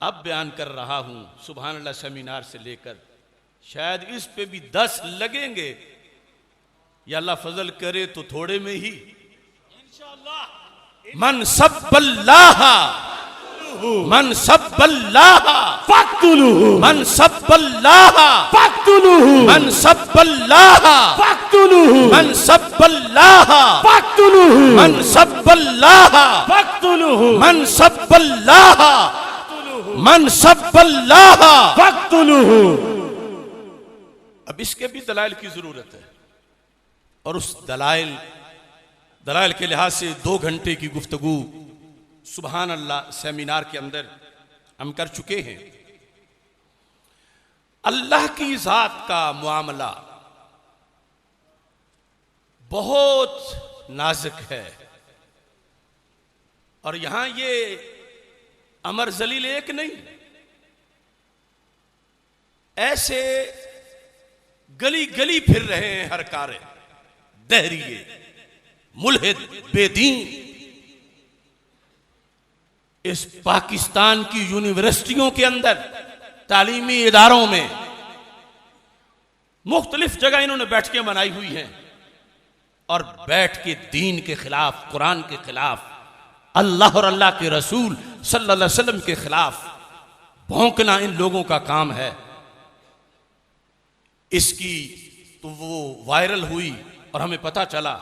अब बयान कर रहा हूं, सुभान अल्लाह सेमिनार से लेकर, शायद इस पे भी 10 लगेंगे, या अल्लाह फजल करे तो थोड़े में ही इंशाअल्लाह। मन सब्बल्लाह, मन सब्बल्लाह फक्तुलूहु, मन सब्बल्लाह फक्तुलूहु, मन सब्बल्लाह फक्तुलूहु, मन सब्बल्लाह फक्तुलूहु, मन सब्बल्लाह फक्तुलूहु, मन सब्बल्लाह मन सब्बल्लाह फक्तुलूहु। अब इसके भी दलाइल की जरूरत है, और उस दलाइल के लिहाज से 2 घंटे की गुफ्तगू सुभान अल्लाह सेमिनार के अंदर हम कर चुके हैं। अल्लाह की जात का मामला बहुत नाजुक है, और यहां ये अमर जलील एक नहीं, ऐसे गली गली फिर रहे हैं हर कारे, दहरिए, मुल्हिद, बेदीन। इस पाकिस्तान की यूनिवर्सिटियों के अंदर, तालीमी इदारों में मुख्तलिफ जगह इन्होंने बैठकें बनाई हुई हैं, और बैठ के दीन के खिलाफ, कुरान के खिलाफ, अल्लाह और अल्लाह के रसूल सल्लल्लाहु अलैहि वसल्लम के खिलाफ भौंकना इन लोगों का काम है। इसकी तो वो वायरल हुई और हमें पता चला,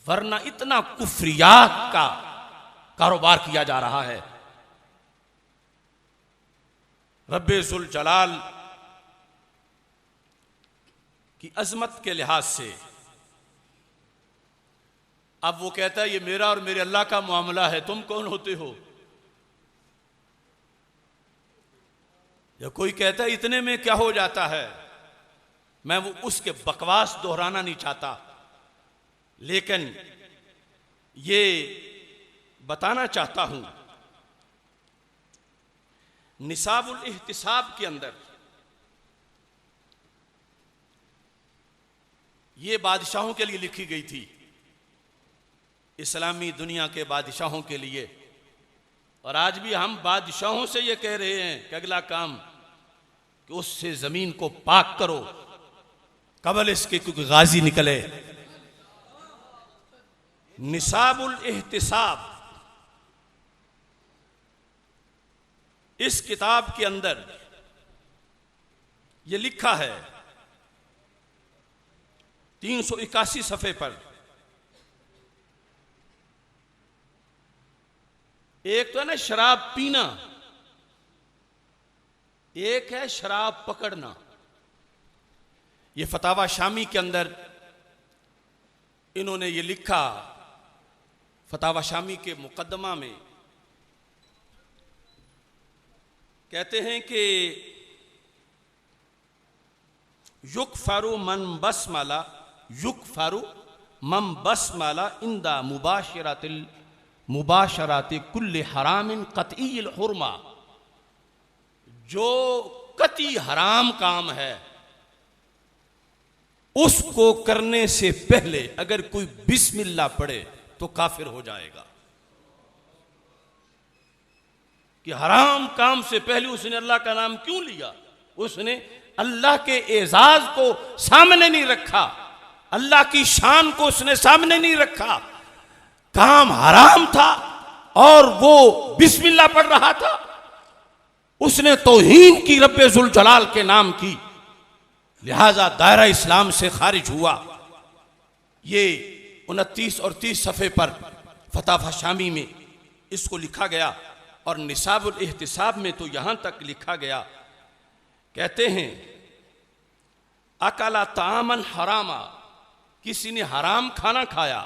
वरना इतना कुफ्रियात का कारोबार किया जा रहा है। रब्बे जुल जलाल की अजमत के लिहाज से अब वो कहता है ये मेरा और मेरे अल्लाह का मामला है, तुम कौन होते हो? या कोई कहता है इतने में क्या हो जाता है, मैं वो उसके बकवास दोहराना नहीं चाहता, लेकिन ये बताना चाहता हूं, निसाबुल इहतिसाब के अंदर ये बादशाहों के लिए लिखी गई थी, इस्लामी दुनिया के बादशाहों के लिए। और आज भी हम बादशाहों से ये कह रहे हैं कि अगला काम कि उससे जमीन को पाक करो, कबल इसके क्योंकि गाजी निकले। निसाबुल इहतिसाब, इस किताब के अंदर यह लिखा है 381 सफ़े पर, एक तो है ना शराब पीना, एक है शराब पकड़ना। ये फतावा शामी के अंदर इन्होंने ये लिखा, फतावा शामी के मुकदमा में कहते हैं कि युकफरु मन बसमाला, युकफरु मन बसमाला इंदा मुबाशरात कुल्ले हरामिन कतईल हुरमा। जो कती हराम काम है उसको करने से पहले अगर कोई बिस्मिल्लाह पढ़े तो काफिर हो जाएगा। कि हराम काम से पहले उसने अल्लाह का नाम क्यों लिया? उसने अल्लाह के एजाज को सामने नहीं रखा, अल्लाह की शान को उसने सामने नहीं रखा। काम हराम था और वो बिस्मिल्लाह पढ़ रहा था, उसने तौहीन की रब्बे जुल जलाल के नाम की, लिहाजा दायरा इस्लाम से खारिज हुआ। ये 29 और 30 सफ़े पर फतावा शामी में इसको लिखा गया। और निसाबुल इहतिसाब में तो यहां तक लिखा गया, कहते हैं अकाला तामन हरामा, किसी ने हराम खाना खाया,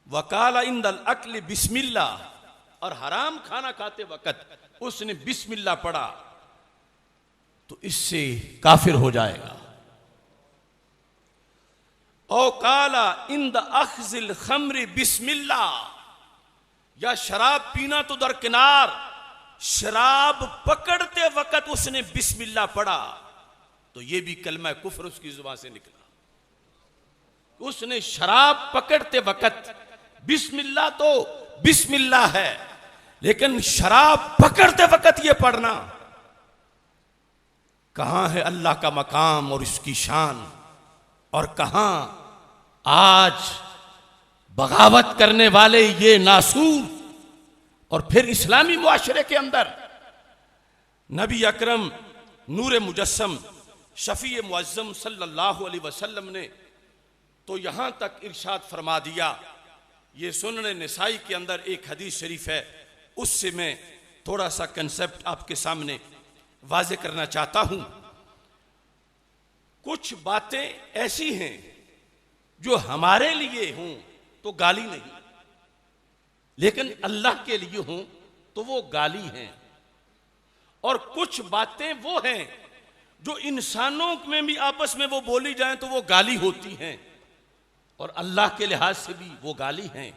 वकाला इंदल अक्ल बिस्मिल्लाह, और हराम खाना खाते वक्त उसने बिस्मिल्लाह पढ़ा तो इससे काफिर हो जाएगा। ओ काला इंद अखजिल खमरी बिस्मिल्लाह, या शराब पीना तो दरकिनार, शराब पकड़ते वक्त उसने बिस्मिल्लाह पढ़ा तो यह भी कलमा कुफ्र उसकी जुबान से निकला। उसने शराब पकड़ते वक्त, बिस्मिल्लाह तो बिस्मिल्लाह है, लेकिन शराब पकड़ते वक्त यह पढ़ना, कहां है अल्लाह का मकाम और उसकी शान, और कहां आज बगावत करने वाले ये नासूर। और फिर इस्लामी मुआशरे के अंदर नबी अकरम नूर मुजस्सम शफी मुअज्जम सल्लल्लाहु अलैहि वसल्लम ने तो यहां तक इरशाद फरमा दिया। ये सुनने निसाई के अंदर एक हदीस शरीफ है, उससे मैं थोड़ा सा कंसेप्ट आपके सामने वाजे करना चाहता हूं। कुछ बातें ऐसी हैं जो हमारे लिए हों तो गाली नहीं, लेकिन अल्लाह के लिए हों तो वो गाली हैं। और कुछ बातें वो हैं जो इंसानों में भी आपस में वो बोली जाएं तो वो गाली होती हैं, और अल्लाह के लिहाज से भी वो गाली हैं।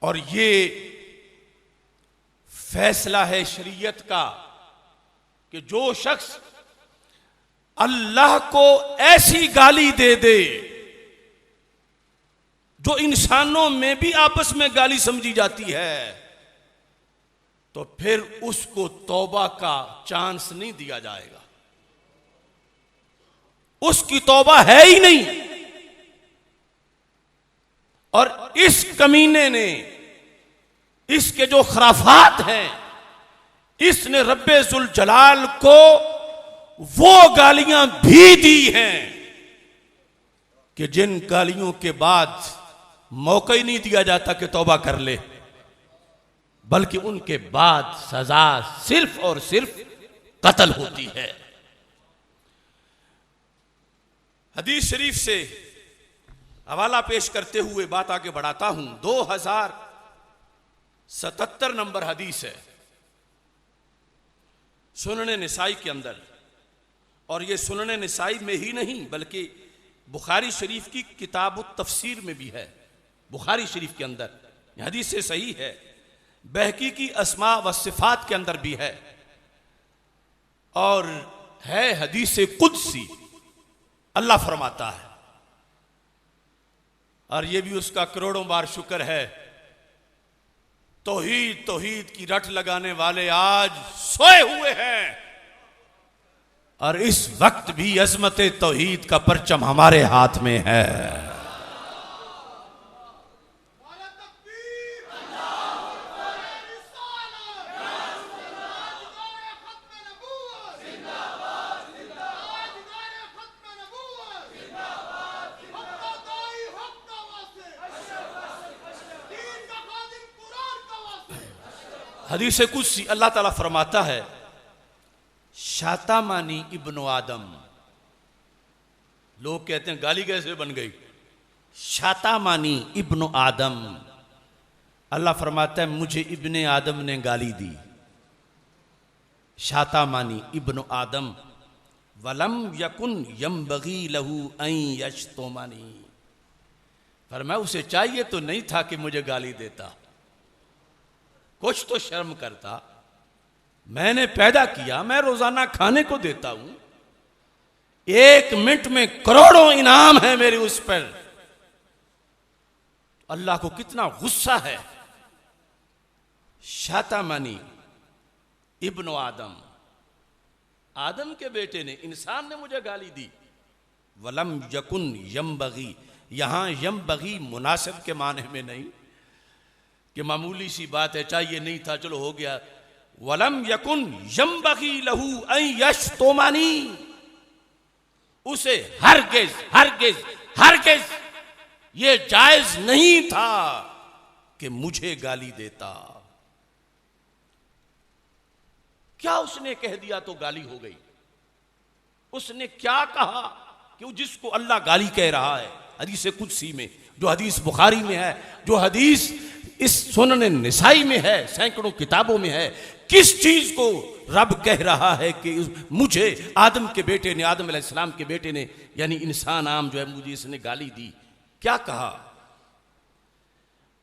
और ये फैसला है शरीयत का कि जो शख्स अल्लाह को ऐसी गाली दे दे जो इंसानों में भी आपस में गाली समझी जाती है, तो फिर उसको तौबा का चांस नहीं दिया जाएगा, उसकी तौबा है ही नहीं। और इस कमीने ने, इसके जो खराफात हैं, इसने रब्बे जुल जलाल को वो गालियां भी दी हैं कि जिन गालियों के बाद मौका ही नहीं दिया जाता कि तौबा कर ले, बल्कि उनके बाद सजा सिर्फ और सिर्फ कत्ल होती है। हदीस शरीफ से हवाला पेश करते हुए बात आगे बढ़ाता हूं। 2077 नंबर हदीस है सुनने निसाई के अंदर, और ये सुनने निसाई में ही नहीं बल्कि बुखारी शरीफ की किताब तफसीर में भी है। बुखारी शरीफ के अंदर हदीस से सही है, बहकी की अस्मा व सिफात के अंदर भी है, और है हदीस कुदसी। अल्लाह फरमाता है, और ये भी उसका करोड़ों बार शुक्र है, तौहीद तौहीद की रट लगाने वाले आज सोए हुए हैं, और इस वक्त भी अजमत तौहीद का परचम हमारे हाथ में है। हदीस कुदसी अल्लाह ताला फरमाता है, शातामानी इब्नो आदम। लोग कहते हैं गाली कैसे बन गई, शातामानी इब्नो आदम। अल्लाह फरमाता है मुझे इब्ने आदम ने गाली दी। शातामानी इब्नो आदम वलम यकुन यम्बगी लहू अन यशतुमानी। फरमाया उसे चाहिए तो नहीं था कि मुझे गाली देता, कुछ तो शर्म करता। मैंने पैदा किया, मैं रोजाना खाने को देता हूं, 1 मिनट में करोड़ों इनाम है मेरे उस पर। अल्लाह को कितना गुस्सा है। शातामानी इब्नो आदम, आदम के बेटे ने, इंसान ने मुझे गाली दी। वलम यकुन यम्बगी, यहां यम्बगी मुनासिब के माने में नहीं कि मामूली सी बात है, चाहिए नहीं था चलो हो गया। वलम यकुन यम्बगी लहू अन यशतुमानी, उसे हरगिज हरगिज हरगिज ये जायज नहीं था कि मुझे गाली देता। क्या उसने कह दिया तो गाली हो गई? उसने क्या कहा कि जिसको अल्लाह गाली कह रहा है? हदीस कुदसी में, जो हदीस बुखारी में है, जो हदीस इस सुनन निसाई में है, सैकड़ों किताबों में है। किस चीज को रब कह रहा है कि मुझे आदम के बेटे ने, आदम अलैहिस्सलाम के बेटे ने, यानी इंसान आम जो है, मुझे इसने गाली दी। क्या कहा?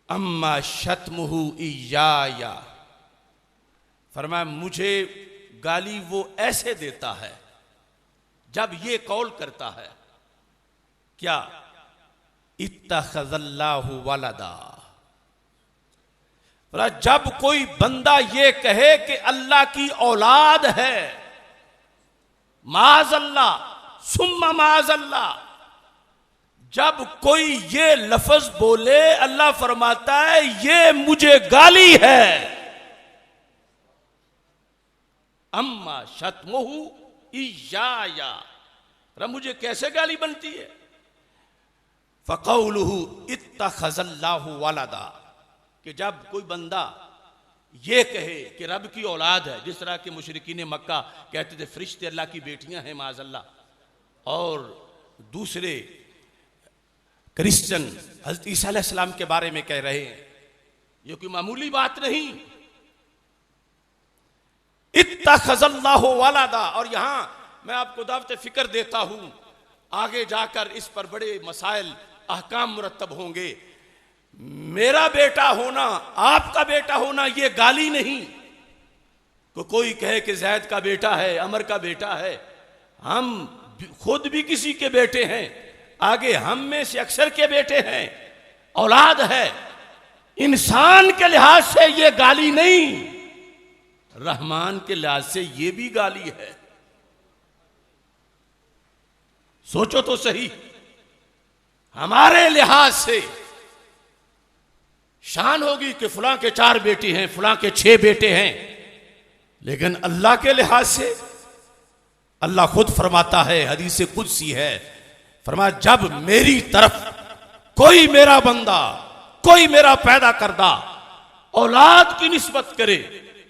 अम्मा शतमुहु इयाया, फरमाया मुझे गाली वो ऐसे देता है जब ये कौल करता है, क्या? इत्तखज़ल्लाहु वलदा। जब कोई बंदा ये कहे कि अल्लाह की औलाद है, माज़अल्लाह सुम्मा माज़अल्लाह, जब कोई ये लफ्ज बोले, अल्लाह फरमाता है ये मुझे गाली है। अम्मा शतमुहु इयाया, मुझे कैसे गाली बनती है? फ़क़ौलुहु इत्तखज़ल्लाहु वलदा, कि जब कोई बंदा ये कहे कि रब की औलाद है, जिस तरह के मुशरिकीन मक्का कहते थे फरिश्ते अल्लाह की बेटियां हैं माज़अल्लाह, और दूसरे क्रिश्चियन हज़रत ईसा अलैहिस्सलाम के बारे में कह रहे हैं, ये कोई मामूली बात नहीं। इत्तखज़ल्लाहु वलदा। और यहां मैं आपको दावत फिक्र देता हूं, आगे जाकर इस पर बड़े मसाइल अहकाम मुरत्तब होंगे। मेरा बेटा होना, आपका बेटा होना, यह गाली नहीं। कोई कहे कि जैद का बेटा है, अमर का बेटा है, हम खुद भी किसी के बेटे हैं, आगे हम में से अक्सर के बेटे हैं, औलाद है। इंसान के लिहाज से यह गाली नहीं, रहमान के लिहाज से यह भी गाली है। सोचो तो सही, हमारे लिहाज से शान होगी कि फलां के 4 बेटे हैं, फलां के 6 बेटे हैं, लेकिन अल्लाह के लिहाज से अल्लाह खुद फरमाता है, हदीस कुदसी है, फरमाया जब मेरी तरफ कोई मेरा बंदा, कोई मेरा पैदा करदा औलाद की निस्बत करे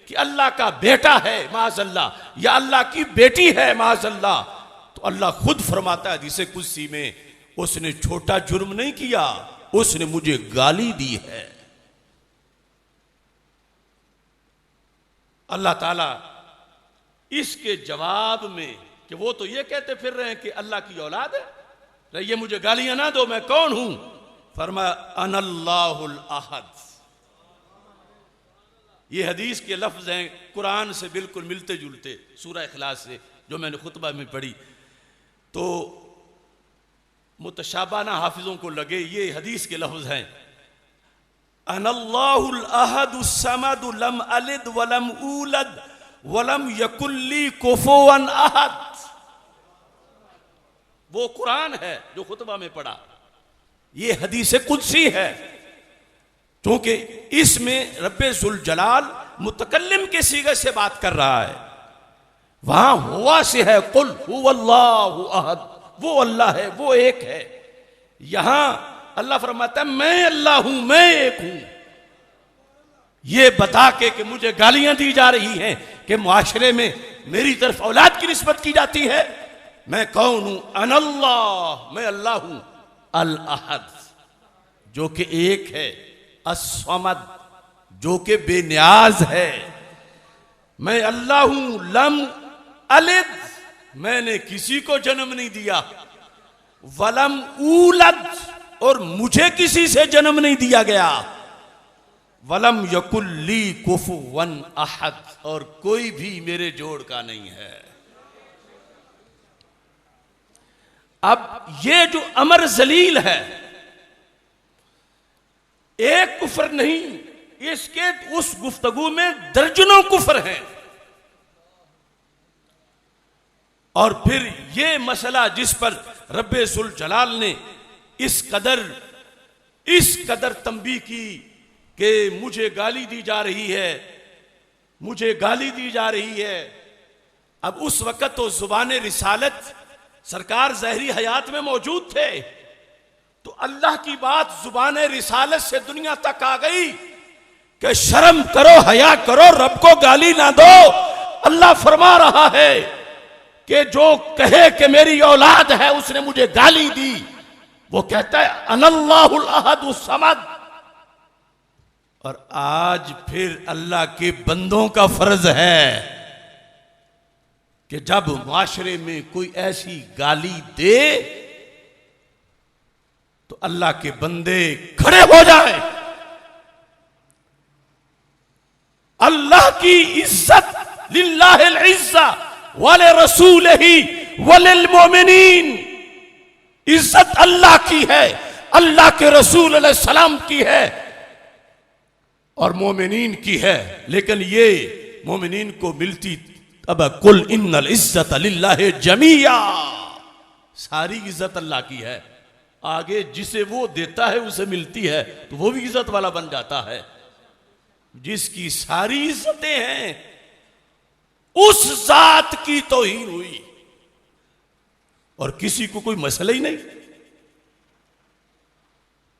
कि अल्लाह का बेटा है माज़अल्लाह, या अल्लाह की बेटी है माज़अल्लाह, तो अल्लाह खुद फरमाता है हदीस कुदसी में, उसने छोटा जुर्म नहीं किया, उसने मुझे गाली दी है। अल्लाह ताला इसके जवाब में, कि वो तो ये कहते फिर रहे हैं कि अल्लाह की औलाद है, ये मुझे गालियां ना दो, मैं कौन हूं? फरमाया अनल्लाहुल अहद। ये हदीस के लफ्ज हैं कुरान से बिल्कुल मिलते जुलते, सूरह इखलास से जो मैंने खुतबा में पढ़ी। तो मुतशाबाना हाफिजों को लगे ये हदीस के लफ्ज हैं, अनल्लाहुल अहदुस समदु लम अलिद वलम ऊलद वलम यकुल्ली कुफुवन अहद। वो कुरान है जो खुतबा में पढ़ा, ये हदीस कुदसी है, क्योंकि इसमें रब्बे जुल जलाल मुतकल्लिम के सीगे से बात कर रहा है। वहां हुआ से है कुल हुवल्लाहु अहद, वो अल्लाह है, वो एक है। यहां अल्लाह फरमाता है मैं अल्लाह हूं, मैं एक हूं। ये बता के कि मुझे गालियां दी जा रही हैं कि मुआशरे में मेरी तरफ औलाद की निस्बत की जाती है। मैं कौन हूं? अनल्लाह, मैं अल्लाह हूं, अल अहद जो कि एक है, अस्समद जो कि बेनियाज है, मैं अल्लाह हूं, लम अलिद मैंने किसी को जन्म नहीं दिया, वलम ऊलद और मुझे किसी से जन्म नहीं दिया गया, वलम यकुल्ली कुफुवन अहद और कोई भी मेरे जोड़ का नहीं है। अब ये जो अमर जलील है, एक कुफर नहीं, इसके उस गुफ्तगू में दर्जनों कुफर हैं। और फिर ये मसला जिस पर रब्बे जुल जलाल ने इस कदर तंबीह की कि मुझे गाली दी जा रही है, मुझे गाली दी जा रही है। अब उस वक्त तो जुबान रिसालत सरकार ज़हरी हयात में मौजूद थे, तो अल्लाह की बात जुबान रिसालत से दुनिया तक आ गई कि शर्म करो, हया करो, रब को गाली ना दो। अल्लाह फरमा रहा है कि जो कहे कि मेरी औलाद है उसने मुझे गाली दी, वो कहता है अनल्लाहुल अहदुस समद, और आज फिर अल्लाह के बंदों का फर्ज है कि जब माशरे में कोई ऐसी गाली दे तो अल्लाह के बंदे खड़े हो जाए। अल्लाह की इज्जत लिल्लाहिल इज्जा वाले रसूल ही वलिल मोमिनीन, इज्जत अल्लाह की है, अल्लाह के रसूल अलैहि सलाम की है और मोमिनीन की है। लेकिन ये मोमिनीन को मिलती अब कुल इन्नल इज्जत लिल्लाहि जमीया, सारी इज्जत अल्लाह की है। आगे जिसे वो देता है उसे मिलती है तो वो भी इज्जत वाला बन जाता है। जिसकी सारी इज्जतें हैं उस जात की तौहीन हुई और किसी को कोई मसला ही नहीं।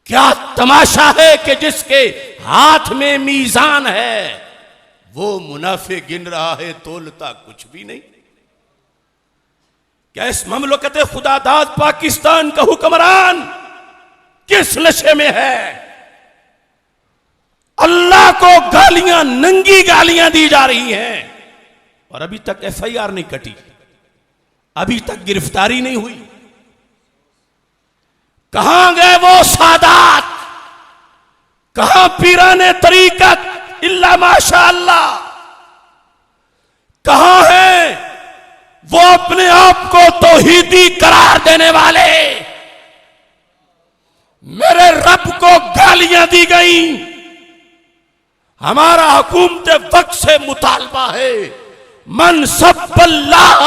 क्या तमाशा है कि जिसके हाथ में मीजान है वो मुनाफे गिन रहा है, तोलता कुछ भी नहीं। क्या इस ममलकत खुदादाद पाकिस्तान का हुक्मरान किस नशे में है? अल्लाह को गालियां, नंगी गालियां दी जा रही हैं और अभी तक एफआईआर नहीं कटी, अभी तक गिरफ्तारी नहीं हुई। कहां गए वो सादात, कहां पीराने तरीकत इल्ला माशा अल्लाह, कहां है वो अपने आप को तौहीदी करार देने वाले? मेरे रब को गालियां दी गई। हमारा हुकूमत वक्त से मुतालबा है, मन सब्बल्लाह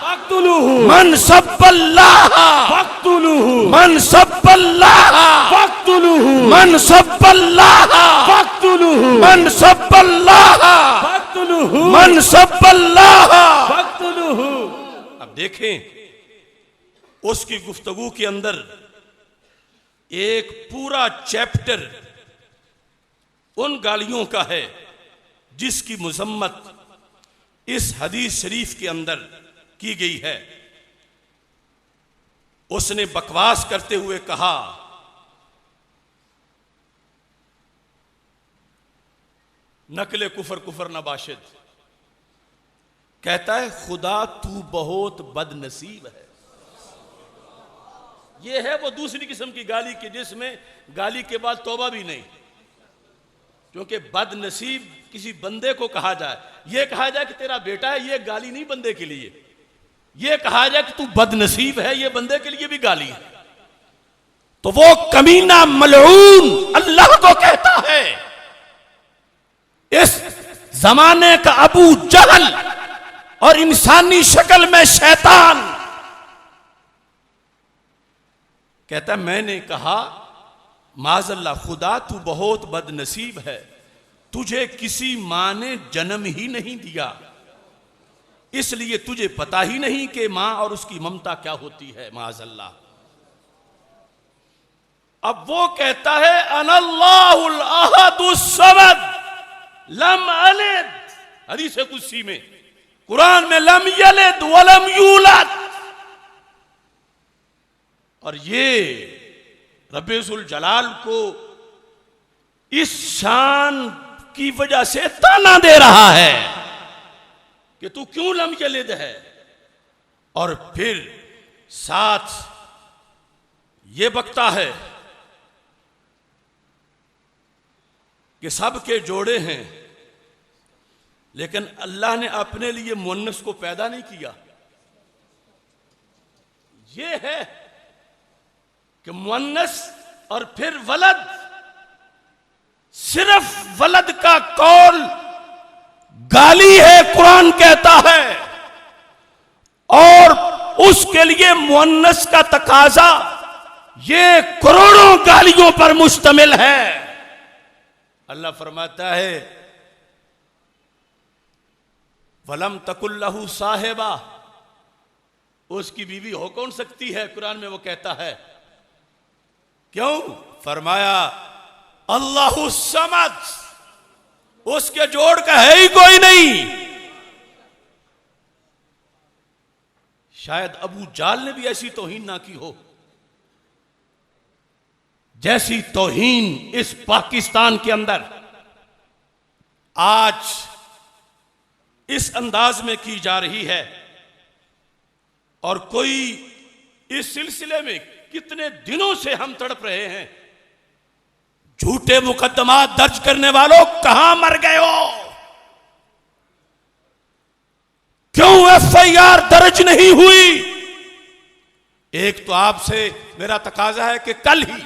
फक्तुलूहु, मन सब्बल्लाह फक्तुलूहु, मन सब्बल्लाह फक्तुलूहु, मन सब्बल्लाह फक्तुलूहु, मन सब्बल्लाह फक्तुलूहु, मन सब्बल्लाह फक्तुलूहु। अब देखें उसकी गुफ्तगू के अंदर एक पूरा चैप्टर उन गालियों का है जिसकी मुजम्मत इस हदीस शरीफ के अंदर की गई है। उसने बकवास करते हुए कहा, नकले कुफर कुफर नबाशिद, कहता है खुदा तू बहुत बदनसीब है। यह है वो दूसरी किस्म की गाली की जिसमें गाली के बाद तौबा भी नहीं। क्योंकि बदनसीब किसी बंदे को कहा जाए, यह कहा जाए कि तेरा बेटा है, यह गाली नहीं बंदे के लिए। यह कहा जाए कि तू बदनसीब है, यह बंदे के लिए भी गाली है। तो वो कमीना मलऊन अल्लाह को कहता है, इस जमाने का अबू जहल और इंसानी शक्ल में शैतान, कहता मैंने कहा माज़अल्लाह खुदा तू बहुत बदनसीब है, तुझे किसी मां ने जन्म ही नहीं दिया, इसलिए तुझे पता ही नहीं कि मां और उसकी ममता क्या होती है। माज़अल्लाह। अब वो कहता है अनल्लाहुल अहदुस समद लम अलिद, हदीस कुदसी में, कुरान में लम यलिद वलम यूलद। और ये रब्बुल जलाल को इस शान की वजह से ताना दे रहा है कि तू क्यों लम यलिद है। और फिर साथ ये बकता है कि सबके जोड़े हैं, लेकिन अल्लाह ने अपने लिए मुन्नस को पैदा नहीं किया। यह है कि मुन्नस और फिर वलद, सिर्फ वलद का कौल गाली है, कुरान कहता है, और उसके लिए मुन्नस का तकाजा ये करोड़ों गालियों पर मुश्तमिल है। अल्लाह फरमाता है वलम तकुल्लहु साहिबा, उसकी बीवी हो कौन सकती है? कुरान में वो कहता है क्यों? फरमाया अल्लाहु समद, उसके जोड़ का है ही कोई नहीं। शायद अबू जाल ने भी ऐसी तौहीन ना की हो जैसी तौहीन इस पाकिस्तान के अंदर आज इस अंदाज में की जा रही है, और कोई इस सिलसिले में कितने दिनों से हम तड़प रहे हैं। झूठे मुकदमा दर्ज करने वालों, कहां मर गए हो? क्यों एफआईआर दर्ज नहीं हुई? एक तो आपसे मेरा तकाजा है कि कल ही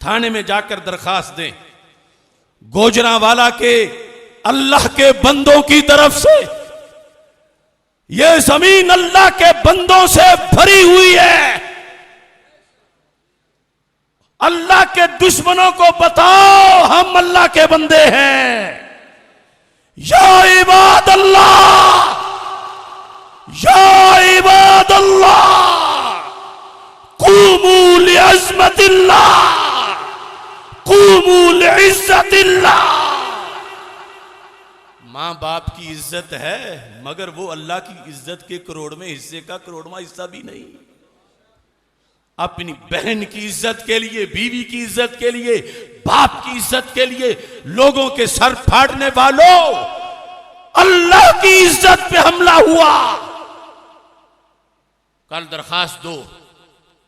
थाने में जाकर दरखास्त दें। गोजरावाला के अल्लाह के बंदों की तरफ से यह जमीन अल्लाह के बंदों से भरी हुई है। अल्लाह के दुश्मनों को बताओ हम अल्लाह के बंदे हैं। या इबाद अल्लाह, या इबाद अल्लाह, क़ूमू लिअज़्मतिल्लाह, क़ूमू लिइज़्ज़तिल्लाह। मां बाप की इज्जत है, मगर वो अल्लाह की इज्जत के करोड़ में हिस्से का करोड़वां हिस्सा भी नहीं। अपनी बहन की इज्जत के लिए, बीवी की इज्जत के लिए, बाप की इज्जत के लिए लोगों के सर फाड़ने वालों, अल्लाह की इज्जत पे हमला हुआ। कल दरखास्त दो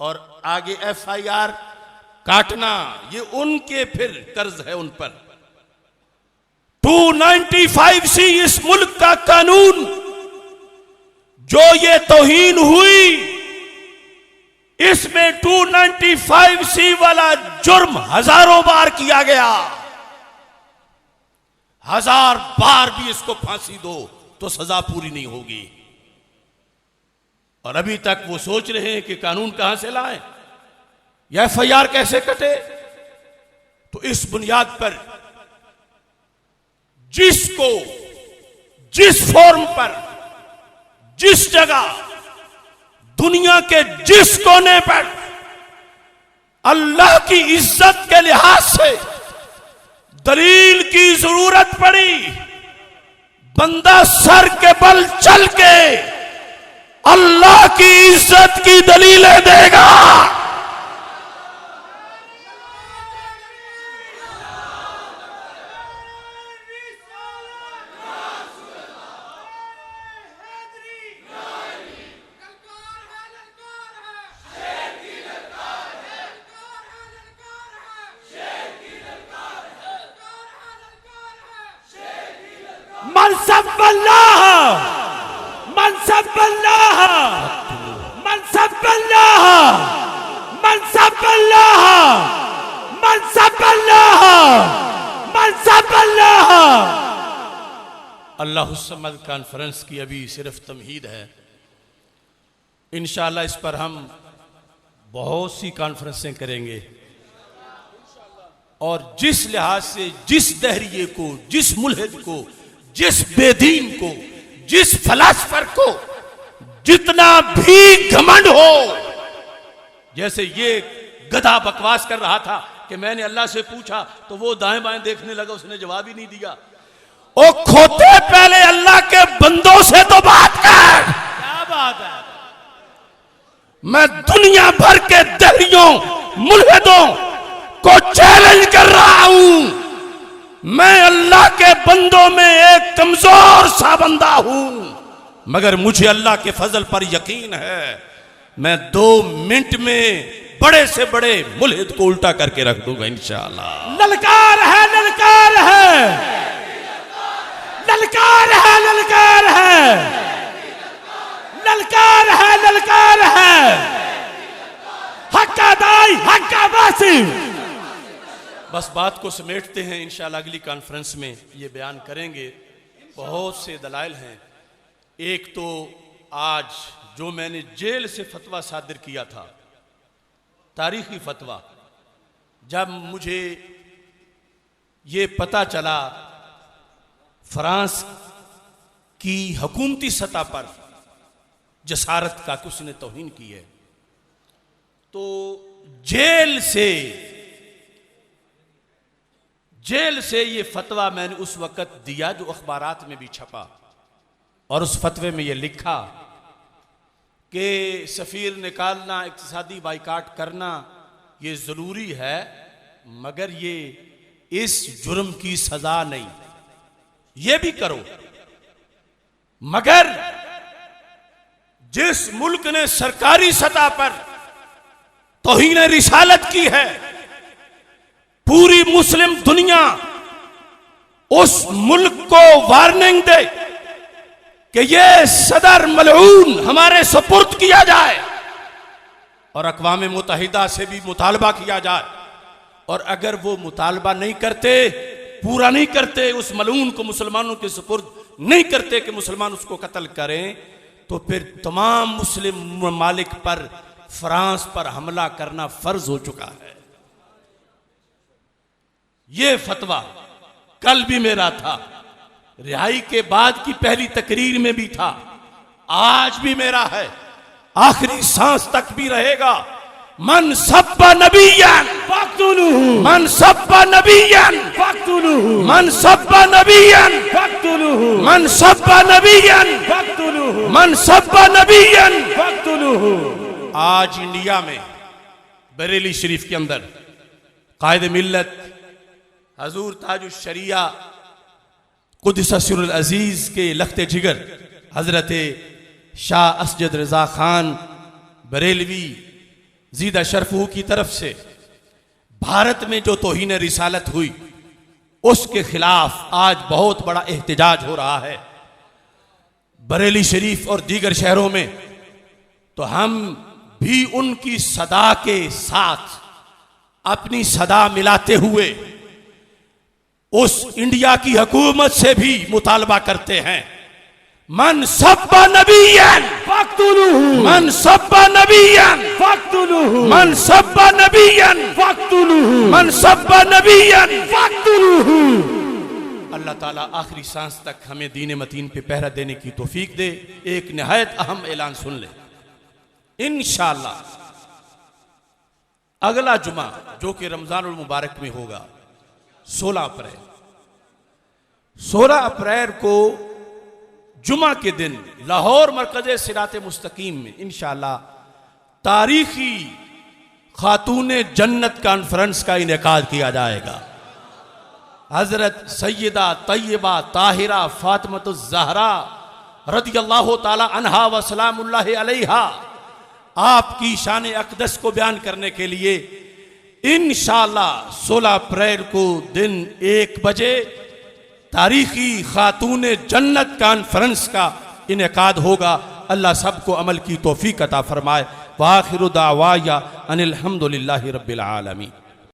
और आगे एफआईआर काटना, ये उनके फिर कर्ज है उन पर। 295C इस मुल्क का कानून, जो ये तौहीन हुई, इसमें 295C वाला जुर्म हजारों बार किया गया। 1000 बार भी इसको फांसी दो तो सजा पूरी नहीं होगी। और अभी तक वो सोच रहे हैं कि कानून कहां से लाएं, या एफआईआर कैसे कटे। तो इस बुनियाद पर जिसको जिस फॉर्म पर, जिस जगह, दुनिया के जिस कोने पर अल्लाह की इज्जत के लिहाज से दलील की जरूरत पड़ी, बंदा सर के बल चल के अल्लाह की इज्जत की दलीलें देगा। मनसब अल्लाह, मनसब अल्लाह, मनसब अल्लाह, मनसब अल्लाह, मनसब अल्लाह, मनसब अल्लाह। अल्लाहु सम्मद कॉन्फ्रेंस की अभी सिर्फ तमहीद है। इंशाअल्लाह इस पर हम बहुत सी कॉन्फ्रेंसें करेंगे, और जिस लिहाज से, जिस दहरिये को, जिस मुल्हिद को, जिस बेदीन को, जिस फलासफर को जितना भी घमंड हो, जैसे ये गधा बकवास कर रहा था कि मैंने अल्लाह से पूछा तो वो दाएं बाएं देखने लगा, उसने जवाब ही नहीं दिया। ओ खोते, पहले अल्लाह के बंदों से तो बात कर। क्या बात है? मैं दुनिया भर के दहरियों, मुल्हिदों को चैलेंज कर रहा हूं। मैं अल्लाह के बंदों में एक कमजोर सा बंदा हूं, मगर मुझे अल्लाह के फजल पर यकीन है। मैं 2 मिनट में बड़े से बड़े मुल्हिद को उल्टा करके रख दूंगा इंशाअल्लाह। ललकार है, ललकार है, ललकार है, ललकार है, ललकार है, ललकार है। हक्का दाई, हक्का वासी। बस बात को समेटते हैं, इंशाअल्लाह अगली कॉन्फ्रेंस में ये बयान करेंगे। बहुत से दलाइल हैं। एक तो आज जो मैंने जेल से फतवा सादिर किया था, तारीखी फतवा, जब मुझे ये पता चला फ्रांस की हुकूमती सतह पर जसारत का कि उसने तौहीन की है, तो जेल से ये फतवा मैंने उस वक़्त दिया जो अखबारात में भी छपा, और उस फतवे में ये लिखा कि सफ़ीर निकालना, इक़्तिसादी बाइकाट करना ये ज़रूरी है, मगर ये इस जुर्म की सज़ा नहीं। ये भी करो, मगर जिस मुल्क ने सरकारी सतह पर तौहीन रिसालत की है, पूरी मुस्लिम दुनिया उस मुल्क को वार्निंग दे कि यह सदर मलऊन हमारे सुपुर्द किया जाए और अक़वाम मुत्तहिदा से भी मुतालबा किया जाए। और अगर वो मुतालबा नहीं करते, पूरा नहीं करते, उस मलऊन को मुसलमानों के सुपुर्द नहीं करते कि मुसलमान उसको कत्ल करें, तो फिर तमाम मुस्लिम ममालिक पर, फ्रांस पर हमला करना फर्ज हो चुका है। यह फतवा कल भी मेरा था, रिहाई के बाद की पहली तकरीर में भी था, आज भी मेरा है, आखिरी सांस तक भी रहेगा। मन सब्बा नबियन फक्तुलूहु, मन सब्बा नबियन फक्तुलूहु, मन सब्बा नबियन फक्तुलूहु, मन सब्बा नबियन फक्तुलूहु, मन सब्बा नबियन फक्तुलूहु। आज इंडिया में बरेली शरीफ के अंदर कायद मिल्लत हजूर ताजुश शरिया कुद्दस सिर्रुल अजीज के लख्ते जिगर हजरत शाह असजद रजा खान बरेलवी जीदा शरफू की तरफ से भारत में जो तौहीन रिसालत हुई, उसके खिलाफ आज बहुत बड़ा एहतजाज हो रहा है बरेली शरीफ और दीगर शहरों में। तो हम भी उनकी सदा के साथ अपनी सदा मिलाते हुए उस इंडिया की हुकूमत से भी मुतालबा करते हैं, मन सब्बा नबियन फक्तुलूहु, मन सब्बा नबियन फक्तुलूहु, मन सब्बा नबियन फक्तुलूहु, मन सब्बा नबियन फक्तुलूहु। अल्लाह ताला आखिरी सांस तक हमें दीन मतीन पे पहरा देने की तौफीक दे। एक निहायत अहम ऐलान सुन ले, इंशाअल्लाह अगला जुमा जो कि रमजानुल मुबारक में होगा 16 अप्रैल, 16 अप्रैल को जुमा के दिन लाहौर मरकज़ सिराते मुस्तकीम में इंशाअल्लाह तारीखी खातून जन्नत कॉन्फ्रेंस का इनेकाद किया जाएगा। हजरत सैयदा तैयबा ताहिरा फातिमतुज़ ज़हरा रदियल्लाहु ताला अन्हा व सलामुल्लाहि अलैहा आपकी शान अक़दस को बयान करने के लिए इंशाअल्लाह 16 अप्रैल को दिन 1 बजे तारीखी खातून जन्नत कॉन्फ्रेंस का इनेकाद होगा। अल्लाह सबको अमल की तौफीक अता फरमाए। व आखिरु दावाया अनिल हम्दुलिल्लाहि रब्बिल आलमीन।